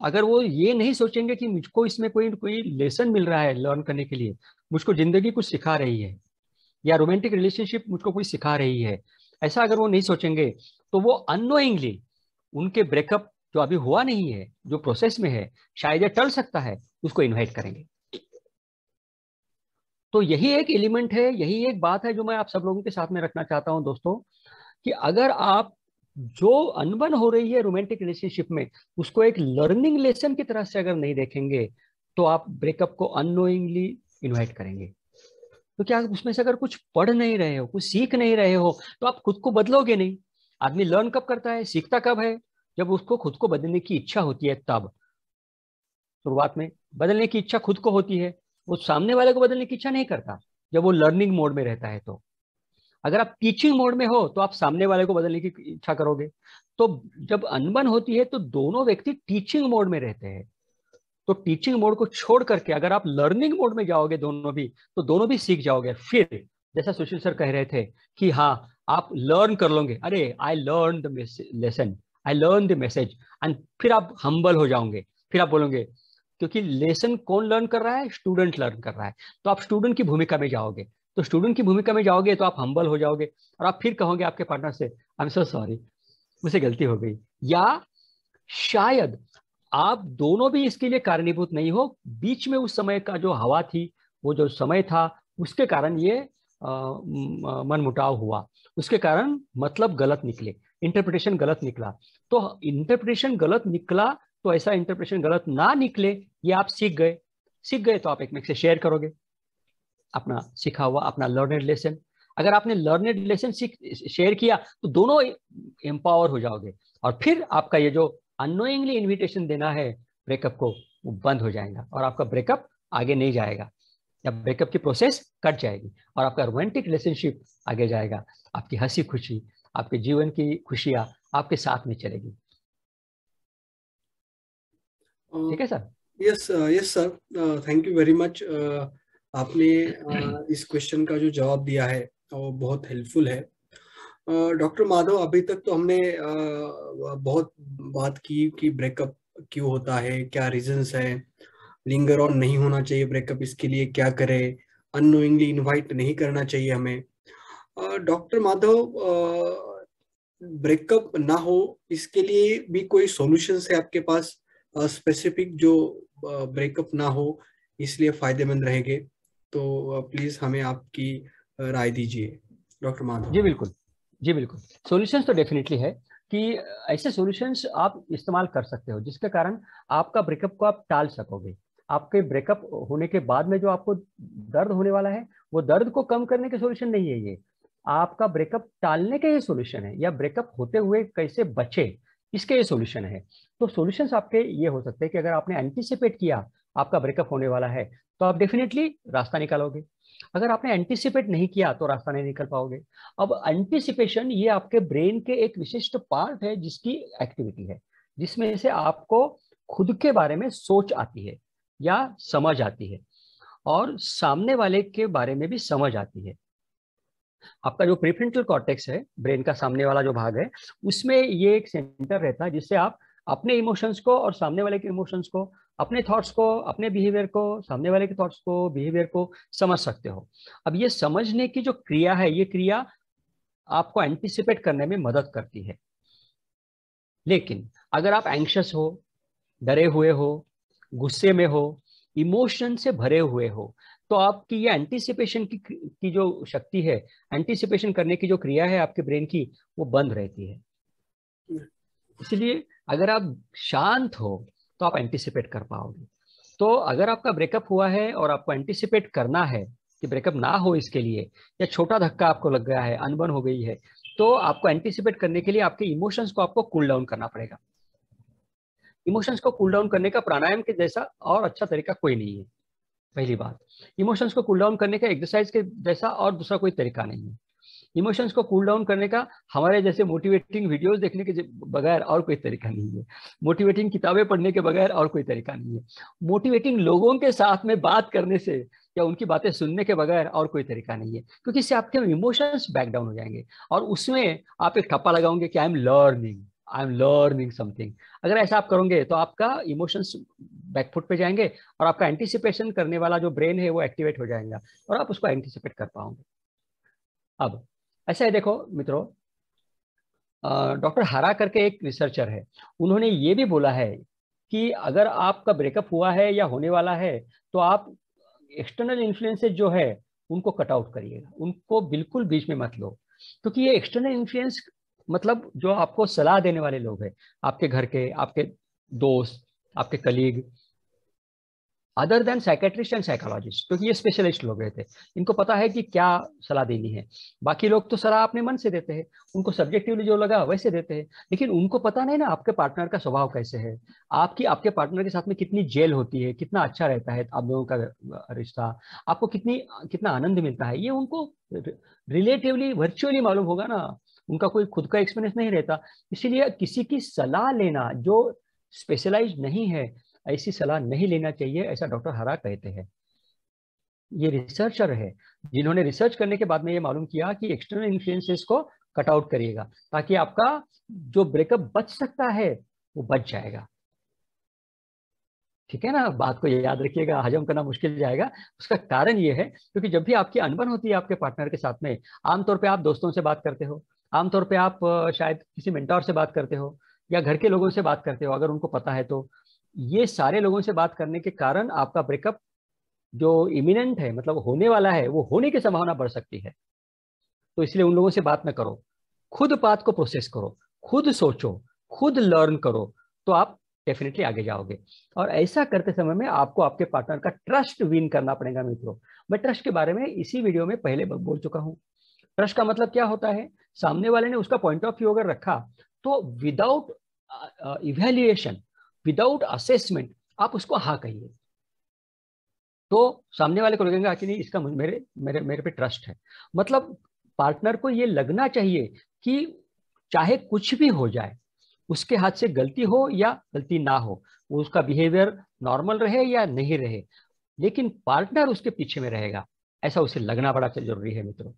अगर वो ये नहीं सोचेंगे कि मुझको इसमें कोई कोई लेसन मिल रहा है लर्न करने के लिए, मुझको जिंदगी कुछ सिखा रही है, या रोमांटिक रिलेशनशिप मुझको कुछ सिखा रही है, ऐसा अगर वो नहीं सोचेंगे, तो वो अननोइंगली उनके ब्रेकअप जो अभी हुआ नहीं है, जो प्रोसेस में है, शायद ये टल सकता है, उसको इनवाइट करेंगे। तो यही एक एलिमेंट है, यही एक बात है जो मैं आप सब लोगों के साथ में रखना चाहता हूं दोस्तों, कि अगर आप जो अनबन हो रही है रोमांटिक रिलेशनशिप में, उसको एक लर्निंग लेसन की तरह से अगर नहीं देखेंगे, तो आप ब्रेकअप को अननोइंगली इनवाइट करेंगे। तो क्या उसमें से अगर कुछ पढ़ नहीं रहे हो, कुछ सीख नहीं रहे हो, तो आप खुद को बदलोगे नहीं। आदमी लर्न कब करता है, सीखता कब है, जब उसको खुद को बदलने की इच्छा होती है, तब। शुरुआत में बदलने की इच्छा खुद को होती है, वो सामने वाले को बदलने की इच्छा नहीं करता जब वो लर्निंग मोड में रहता है। तो अगर आप टीचिंग मोड में हो तो आप सामने वाले को बदलने की इच्छा करोगे। तो जब अनबन होती है तो दोनों व्यक्ति टीचिंग मोड में रहते हैं। तो टीचिंग मोड को छोड़ करके अगर आप लर्निंग मोड में जाओगे दोनों भी, तो दोनों भी सीख जाओगे। फिर जैसा सुशील सर कह रहे थे कि हाँ, आप लर्न कर लोगे, अरे I learn the lesson, I learn the message, and फिर आप हम्बल हो जाओगे। फिर आप बोलोगे, क्योंकि लेसन कौन लर्न कर रहा है, स्टूडेंट लर्न कर रहा है, तो आप स्टूडेंट की भूमिका में जाओगे। तो स्टूडेंट की भूमिका में जाओगे तो आप हम्बल हो जाओगे, और आप फिर कहोगे आपके पार्टनर से, आई एम सो सॉरी, मुझसे गलती हो गई। या शायद आप दोनों भी इसके लिए कारणीभूत नहीं हो, बीच में उस समय का जो हवा थी, वो जो समय था, उसके कारण ये मनमुटाव हुआ, उसके कारण मतलब गलत निकले, इंटरप्रिटेशन गलत निकला। तो इंटरप्रिटेशन गलत निकला, तो ऐसा इंटरप्रिटेशन गलत ना निकले, ये आप सीख गए। सीख गए तो आप एक में से शेयर करोगे अपना सीखा हुआ, अपना लर्नेड लेसन। अगर आपने लर्नेड लेसन शेयर किया तो दोनों एम्पावर हो जाओगे, और फिर आपका ये जो अननोइंगली इन्विटेशन देना है ब्रेकअप को, वो बंद हो जाएगा, और आपका ब्रेकअप आगे नहीं जाएगा, या ब्रेकअप की प्रोसेस कट जाएगी, और आपका रोमांटिक रिलेशनशिप आगे जाएगा। आपकी हंसी खुशी, आपके जीवन की खुशियां आपके साथ में चलेगी। ठीक है sir? Yes yes sir, thank you very much. आपने इस क्वेश्चन का जो जवाब दिया है वो बहुत हेल्पफुल है। डॉक्टर माधव, अभी तक तो हमने बहुत बात की कि ब्रेकअप क्यों होता है, क्या रीजंस है, लिंगर ऑन नहीं होना चाहिए ब्रेकअप, इसके लिए क्या करें, अननोइंगली इनवाइट नहीं करना चाहिए हमें। डॉक्टर माधव, ब्रेकअप ना हो इसके लिए भी कोई सॉल्यूशंस है आपके पास स्पेसिफिक, जो ब्रेकअप ना हो इसलिए फायदेमंद रहेंगे? तो प्लीज हमें आपकी राय दीजिए डॉक्टर माधव। जी बिल्कुल, जी बिल्कुल। सॉल्यूशंस तो डेफिनेटली है कि ऐसे सॉल्यूशंस आप इस्तेमाल कर सकते हो जिसके कारण आपका ब्रेकअप को आप टाल सकोगे। आपके ब्रेकअप होने के बाद में जो आपको दर्द होने वाला है, वो दर्द को कम करने के सॉल्यूशन नहीं है, ये आपका ब्रेकअप टालने के ये सॉल्यूशन है, या ब्रेकअप होते हुए कैसे बचे, इसके ये सॉल्यूशन है। तो सॉल्यूशंस आपके ये हो सकते हैं कि अगर आपने एंटीसिपेट किया आपका ब्रेकअप होने वाला है, तो आप डेफिनेटली रास्ता निकालोगे। अगर आपने एंटीसिपेट नहीं किया तो रास्ता नहीं निकल पाओगे। अब एंटीसिपेशन ये आपके ब्रेन के एक विशिष्ट पार्ट है, जिसकी एक्टिविटी है, जिसमें से आपको खुद के बारे में सोच आती है या समझ आती है। और सामने वाले के बारे में भी समझ आती है। आपका जो प्रीफ्रंटल कॉर्टेक्स है, ब्रेन का सामने वाला जो भाग है, उसमें ये एक सेंटर रहता है जिससे आप अपने इमोशंस को और सामने वाले के इमोशंस को, अपने थॉट्स को, अपने बिहेवियर को, सामने वाले के थॉट्स को, बिहेवियर को समझ सकते हो। अब ये समझने की जो क्रिया है, ये क्रिया आपको एंटिसिपेट करने में मदद करती है। लेकिन अगर आप एंग्शियस हो, डरे हुए हो, गुस्से में हो, इमोशन से भरे हुए हो, तो आपकी ये एंटीसिपेशन की जो शक्ति है, एंटीसिपेशन करने की जो क्रिया है आपके ब्रेन की, वो बंद रहती है। इसलिए अगर आप शांत हो तो आप एंटीसिपेट कर पाओगे। तो अगर आपका ब्रेकअप हुआ है और आपको एंटीसिपेट करना है कि ब्रेकअप ना हो इसके लिए, या छोटा धक्का आपको लग गया है, अनबन हो गई है, तो आपको एंटीसिपेट करने के लिए आपके इमोशंस को आपको कूल डाउन करना पड़ेगा। इमोशंस को कूल डाउन करने का प्राणायाम के जैसा और अच्छा तरीका कोई नहीं है। पहली बात, इमोशंस को कूल डाउन करने का एक्सरसाइज के जैसा और दूसरा कोई तरीका नहीं है। इमोशंस को कूल डाउन करने का हमारे जैसे मोटिवेटिंग वीडियोस देखने के बगैर और कोई तरीका नहीं है। मोटिवेटिंग किताबें पढ़ने के बगैर और कोई तरीका नहीं है। मोटिवेटिंग लोगों के साथ में बात करने से या उनकी बातें सुनने के बगैर और कोई तरीका नहीं है, क्योंकि इससे आपके इमोशंस बैक डाउन हो जाएंगे और उसमें आप एक ठप्पा लगाओगे कि आई एम लर्निंग समथिंग। अगर ऐसा आप करोगे तो आपका इमोशंस बैकफुट पे जाएंगे और आपका एंटीसिपेशन करने वाला जो ब्रेन है वो एक्टिवेट हो जाएगा और आप उसको एंटीसिपेट कर पाओगे। अब ऐसा है, देखो मित्रों, डॉक्टर हरा करके एक रिसर्चर है, उन्होंने ये भी बोला है कि अगर आपका ब्रेकअप हुआ है या होने वाला है तो आप एक्सटर्नल इन्फ्लुएंसेस जो है उनको कट आउट करिएगा, उनको बिल्कुल बीच में मत लो। क्योंकि ये एक्सटर्नल इन्फ्लुएंस मतलब जो आपको सलाह देने वाले लोग हैं, आपके घर के, आपके दोस्त, आपके colleague, other than psychiatrist and psychologist, क्योंकि ये स्पेशलिस्ट लोग रहते हैं, इनको पता है कि क्या सलाह देनी है। बाकी लोग तो सलाह अपने मन से देते हैं, उनको सब्जेक्टिवली जो लगा वैसे देते हैं, लेकिन उनको पता नहीं ना आपके पार्टनर का स्वभाव कैसे है, आपके पार्टनर के साथ में कितनी जेल होती है, कितना अच्छा रहता है आप लोगों का रिश्ता, आपको कितना आनंद मिलता है, ये उनको रिलेटिवली वर्चुअली मालूम होगा ना, उनका कोई खुद का एक्सपीरियंस नहीं रहता। इसीलिए किसी की सलाह लेना जो स्पेशलाइज नहीं है, ऐसी सलाह नहीं लेना चाहिए, ऐसा डॉक्टर हरा कहते हैं। ये रिसर्चर है जिन्होंने रिसर्च करने के बाद में ये मालूम किया कि एक्सटर्नल इन्फ्लुएंसेस को कट आउट करिएगा ताकि आपका जो ब्रेकअप बच सकता है वो बच जाएगा। ठीक है ना, बात को याद रखिएगा, हजम करना मुश्किल जाएगा। उसका कारण ये है क्योंकि जब भी आपकी अनबन होती है आपके पार्टनर के साथ में, आमतौर पे आप दोस्तों से बात करते हो, आमतौर पे आप शायद किसी मेंटोर से बात करते हो या घर के लोगों से बात करते हो अगर उनको पता है तो। ये सारे लोगों से बात करने के कारण आपका ब्रेकअप जो इमिनेंट है, मतलब होने वाला है, वो होने की संभावना बढ़ सकती है। तो इसलिए उन लोगों से बात न करो, खुद बात को प्रोसेस करो, खुद सोचो, खुद लर्न करो, तो आप डेफिनेटली आगे जाओगे। और ऐसा करते समय में आपको आपके पार्टनर का ट्रस्ट विन करना पड़ेगा मित्रों। मैं ट्रस्ट के बारे में इसी वीडियो में पहले बोल चुका हूं। ट्रस्ट का मतलब क्या होता है, सामने वाले ने उसका पॉइंट ऑफ व्यू अगर रखा तो विदाउट इवैल्यूएशन, विदाउट असेसमेंट आप उसको हाँ कहिए, तो सामने वाले को लगेगा कि नहीं इसका मेरे मेरे मेरे पे ट्रस्ट है। मतलब पार्टनर को ये लगना चाहिए कि चाहे कुछ भी हो जाए, उसके हाथ से गलती हो या गलती ना हो, उसका बिहेवियर नॉर्मल रहे या नहीं रहे, लेकिन पार्टनर उसके पीछे में रहेगा, ऐसा उसे लगना बड़ा जरूरी है मित्रों।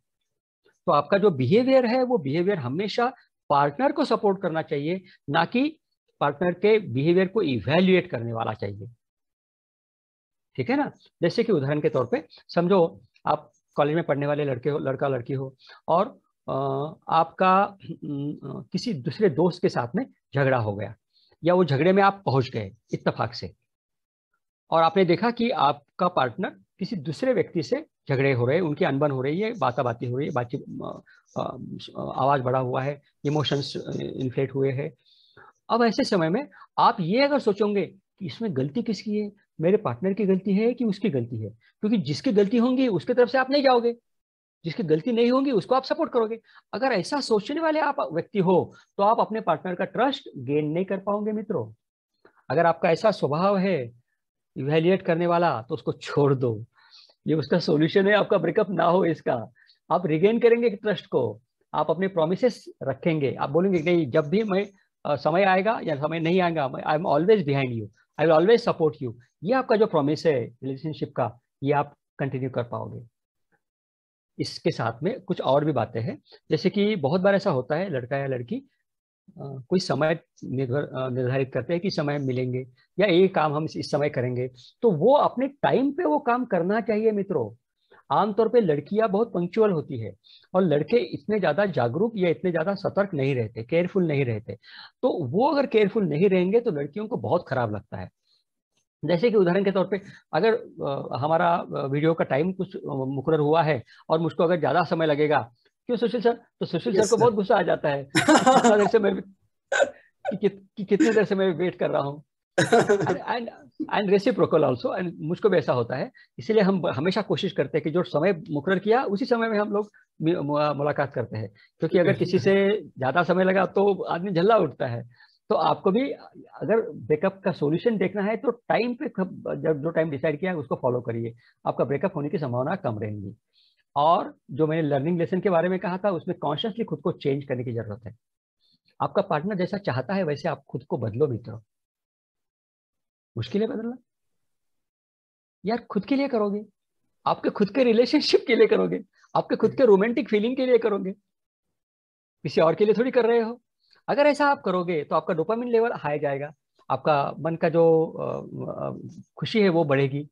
तो आपका जो बिहेवियर है वो बिहेवियर हमेशा पार्टनर को सपोर्ट करना चाहिए, ना कि पार्टनर के बिहेवियर को इवैल्यूएट करने वाला चाहिए। ठीक है ना, जैसे कि उदाहरण के तौर पे समझो आप कॉलेज में पढ़ने वाले लड़का लड़की हो और आपका किसी दूसरे दोस्त के साथ में झगड़ा हो गया, या वो झगड़े में आप पहुंच गए इत्तेफाक से, और आपने देखा कि आपका पार्टनर किसी दूसरे व्यक्ति से झगड़े हो रहे हैं, उनकी अनबन हो रही है, बाताबाती हो रही है, बातचीत, आवाज बढ़ा हुआ है, इमोशंस इन्फ्लेट हुए हैं। अब ऐसे समय में आप ये अगर सोचोगे कि इसमें गलती किसकी है, मेरे पार्टनर की गलती है कि उसकी गलती है, क्योंकि जिसकी गलती होंगी उसकी तरफ से आप नहीं जाओगे, जिसकी गलती नहीं होगी उसको आप सपोर्ट करोगे। अगर ऐसा सोचने वाले आप व्यक्ति हो तो आप अपने पार्टनर का ट्रस्ट गेन नहीं कर पाओगे मित्रों। अगर आपका ऐसा स्वभाव है इवैल्यूएट करने वाला, तो उसको छोड़ दो, ये उसका सॉल्यूशन है आपका ब्रेकअप ना हो इसका। आप रिगेन करेंगे ट्रस्ट को, आप अपने प्रोमिसेस रखेंगे, आप बोलेंगे नहीं जब भी मैं समय आएगा या समय नहीं आएगा, I am always behind you, I will always support you. ये आपका जो प्रॉमिस है रिलेशनशिप का, ये आप कंटिन्यू कर पाओगे। इसके साथ में कुछ और भी बातें हैं, जैसे कि बहुत बार ऐसा होता है, लड़का या लड़की कोई समय निर्धारित करते हैं कि समय मिलेंगे या ये काम हम इस समय करेंगे, तो वो अपने टाइम पे वो काम करना चाहिए मित्रों। आमतौर पे लड़कियां बहुत पंक्चुअल होती है और लड़के इतने ज्यादा जागरूक या इतने ज्यादा सतर्क नहीं रहते, केयरफुल नहीं रहते। तो वो अगर केयरफुल नहीं रहेंगे तो लड़कियों को बहुत खराब लगता है। जैसे कि उदाहरण के तौर पे, अगर हमारा वीडियो का टाइम कुछ मुकर्रर हुआ है और मुझको अगर ज्यादा समय लगेगा, क्यों सुशील सर, तो सुशील सर यस को बहुत गुस्सा आ जाता है कि कितना देर से मैं कि कितने देर से मैं वेट कर रहा हूँ। Sir. And and reciprocal also, and मुझको भी ऐसा होता है। इसलिए हम हमेशा कोशिश करते हैं कि जो समय मुकर्रर किया उसी समय में हम लोग मुलाकात करते हैं, क्योंकि अगर किसी से ज्यादा समय लगा तो आदमी झल्ला उठता है। तो आपको भी अगर ब्रेकअप का सॉल्यूशन देखना है तो टाइम पे, जब जो टाइम डिसाइड किया है उसको फॉलो करिए, आपका ब्रेकअप होने की संभावना कम रहेंगी। और जो मैंने लर्निंग लेसन के बारे में कहा था, उसमें कॉन्शियसली खुद को चेंज करने की जरूरत है। आपका पार्टनर जैसा चाहता है वैसे आप खुद को बदलो मित्रों। मुश्किल है बदलना यार, खुद के लिए करोगे, आपके खुद के रिलेशनशिप के लिए करोगे, आपके खुद के रोमांटिक फीलिंग के लिए करोगे, किसी और के लिए थोड़ी कर रहे हो। अगर ऐसा आप करोगे तो आपका डोपामिन लेवल हाई जाएगा, आपका मन का जो खुशी है वो बढ़ेगी।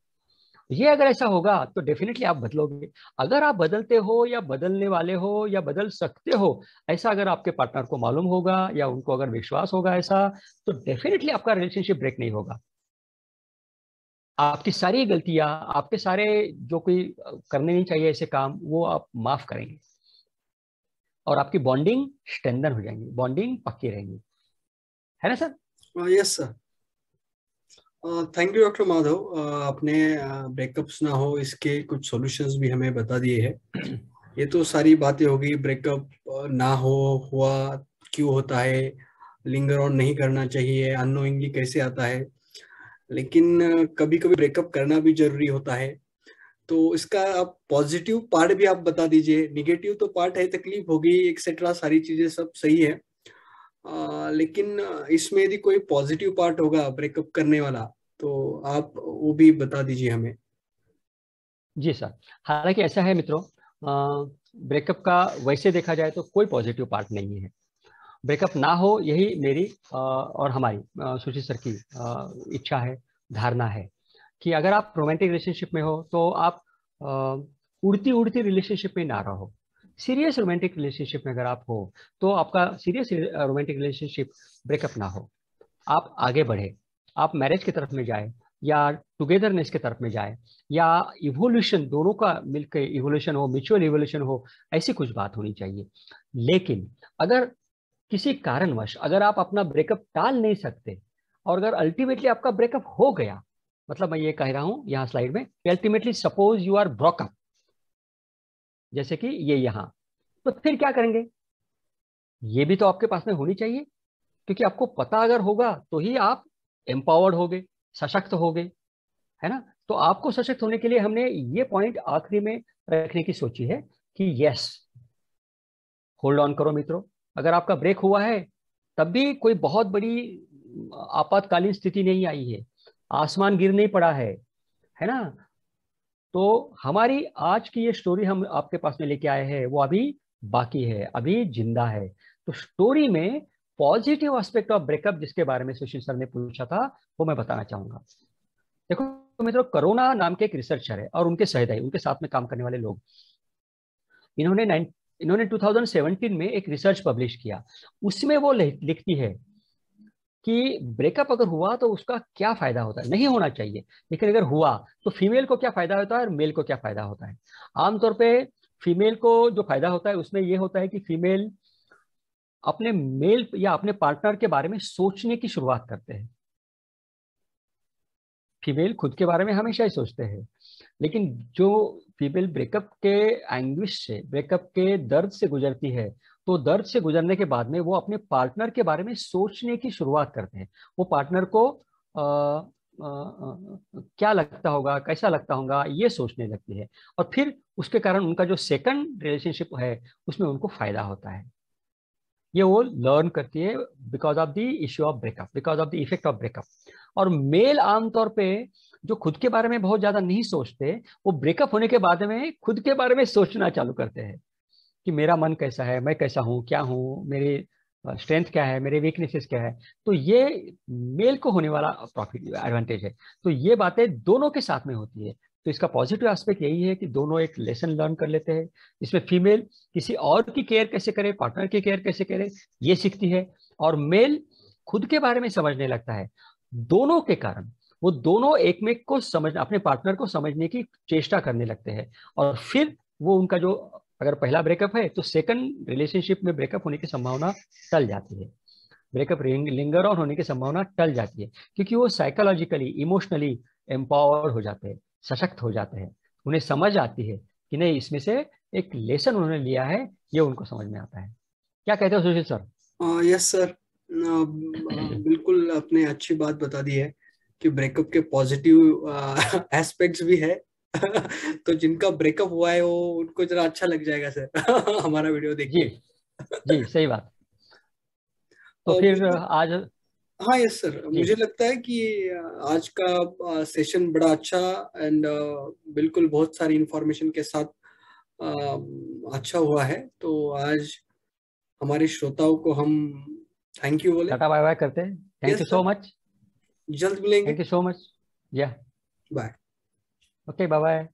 ये अगर ऐसा होगा तो डेफिनेटली आप बदलोगे। अगर आप बदलते हो या बदलने वाले हो या बदल सकते हो, ऐसा अगर आपके पार्टनर को मालूम होगा या उनको अगर विश्वास होगा ऐसा, तो डेफिनेटली आपका रिलेशनशिप ब्रेक नहीं होगा। आपकी सारी गलतियां, आपके सारे जो कोई करने नहीं चाहिए ऐसे काम, वो आप माफ करेंगे और आपकी बॉन्डिंग स्ट्रेंथन हो जाएंगी, बॉन्डिंग पक्की रहेंगी, है ना sir? Yes sir. Thank you doctor Madhav. आपने ब्रेकअप्स ना हो इसके कुछ सॉल्यूशंस भी हमें बता दिए हैं। ये तो सारी बातें होगी, ब्रेकअप ना हो, हुआ क्यों होता है, लिंगर ऑन नहीं करना चाहिए, अननोइंगली कैसे आता है, लेकिन कभी कभी ब्रेकअप करना भी जरूरी होता है। तो इसका आप पॉजिटिव पार्ट भी आप बता दीजिए। निगेटिव तो पार्ट है, तकलीफ होगी एक्सेट्रा, सारी चीजें सब सही है। लेकिन इसमें यदि कोई पॉजिटिव पार्ट होगा ब्रेकअप करने वाला, तो आप वो भी बता दीजिए हमें। जी सर, हालांकि ऐसा है मित्रों, ब्रेकअप का वैसे देखा जाए तो कोई पॉजिटिव पार्ट नहीं है। ब्रेकअप ना हो यही मेरी और हमारी सुशील सर की इच्छा है, धारणा है कि अगर आप रोमांटिक रिलेशनशिप में हो तो आप उड़ती उड़ती रिलेशनशिप में ना रहो। सीरियस रोमांटिक रिलेशनशिप में अगर आप हो तो आपका सीरियस रोमांटिक रिलेशनशिप ब्रेकअप ना हो, आप आगे बढ़े, आप मैरिज की तरफ में जाए या टुगेदरनेस की तरफ में जाए, या इवोल्यूशन, दोनों का मिलकर इवोल्यूशन हो, म्यूचुअल इवोल्यूशन हो, ऐसी कुछ बात होनी चाहिए। लेकिन अगर किसी कारणवश अगर आप अपना ब्रेकअप टाल नहीं सकते और अगर अल्टीमेटली आपका ब्रेकअप हो गया, मतलब मैं ये कह रहा हूं यहाँ स्लाइड में, ultimately suppose you are broke up, जैसे कि ये यहाँ, तो फिर क्या करेंगे? ये भी तो आपके पास में होनी चाहिए, क्योंकि आपको पता अगर होगा तो ही आप एम्पावर्ड होगे, सशक्त होगे, है ना? तो आपको सशक्त होने के लिए हमने ये पॉइंट आखिरी में रखने की सोची है कि यस, होल्ड ऑन करो मित्रों। अगर आपका ब्रेक हुआ है तब भी कोई बहुत बड़ी आपातकालीन स्थिति नहीं आई है, आसमान गिर नहीं पड़ा है ना? तो हमारी आज की ये स्टोरी हम आपके पास में लेके आए हैं, वो अभी बाकी है, अभी जिंदा है। तो स्टोरी में पॉजिटिव एस्पेक्ट ऑफ ब्रेकअप जिसके बारे में सुशील सर ने पूछा था, वो मैं बताना चाहूंगा। देखो मित्रों, करोना नाम के एक रिसर्चर है और उनके सहयोगी, उनके साथ में काम करने वाले लोग, इन्होंने इन्होंने 2017 में एक रिसर्च पब्लिश किया। उसमें वो लिखती है कि ब्रेकअप अगर हुआ तो उसका क्या फायदा होता है, नहीं होना चाहिए, लेकिन अगर हुआ तो फीमेल को क्या फायदा होता है और मेल को क्या फायदा होता है। आमतौर पे फीमेल को जो फायदा होता है उसमें यह होता है कि फीमेल अपने मेल या अपने पार्टनर के बारे में सोचने की शुरुआत करते हैं। फीमेल खुद के बारे में हमेशा ही सोचते हैं, लेकिन जो फीमेल ब्रेकअप के एंग्विश से, ब्रेकअप के दर्द से गुजरती है, तो दर्द से गुजरने के बाद में वो अपने पार्टनर के बारे में सोचने की शुरुआत करते हैं। वो पार्टनर को क्या लगता होगा, कैसा लगता होगा, ये सोचने लगती है, और फिर उसके कारण उनका जो सेकंड रिलेशनशिप है उसमें उनको फायदा होता है। ये वो लर्न करती है because of the issue of breakup, because of the effect of breakup. और मेल आमतौर पे जो खुद के बारे में बहुत ज्यादा नहीं सोचते, वो ब्रेकअप होने के बाद में खुद के बारे में सोचना चालू करते हैं कि मेरा मन कैसा है, मैं कैसा हूँ, क्या हूँ, मेरी स्ट्रेंथ क्या है, मेरे वीकनेसेस क्या है। तो ये मेल को होने वाला प्रॉफिट एडवांटेज है। तो ये बातें दोनों के साथ में होती है। तो इसका पॉजिटिव एस्पेक्ट यही है कि दोनों एक लेसन लर्न कर लेते हैं। इसमें फीमेल किसी और की केयर कैसे करे, पार्टनर की केयर कैसे करे, ये सीखती है। और मेल खुद के बारे में समझने लगता है। दोनों के कारण वो दोनों एक में को समझ, अपने पार्टनर को समझने की चेष्टा करने लगते हैं। और फिर वो उनका जो, अगर पहला ब्रेकअप है तो सेकंड रिलेशनशिप में ब्रेकअप होने की संभावना टल जाती है। ब्रेकअप लिंगर ऑन होने की संभावना टल जाती है, क्योंकि वो साइकोलॉजिकली, इमोशनली एम्पावर हो जाते हैं, सशक्त हो जाते हैं। उन्हें समझ आती है कि नहीं, इसमें से एक लेसन उन्होंने लिया है, ये उनको समझ में आता है। क्या कहते हो सुशील सर? यस सर, बिल्कुल आपने अच्छी बात बता दी है कि ब्रेकअप के पॉजिटिव एस्पेक्ट्स भी है। तो जिनका ब्रेकअप हुआ है वो, उनको जरा अच्छा लग जाएगा सर हमारा वीडियो देख जी के। जी, सही बात। तो फिर बिल्कुल। आज, हाँ यस सर, जी मुझे लगता है कि आज का सेशन बड़ा अच्छा एंड बिल्कुल बहुत सारी इंफॉर्मेशन के साथ अच्छा हुआ है। तो आज हमारे श्रोताओं को हम थैंक यू बोले। टाटा बाय बाय करते हैं। Thank yes you so sir, much. जल्द मिलेंगे। Thank you so much. या बाय। Okay, bye bye.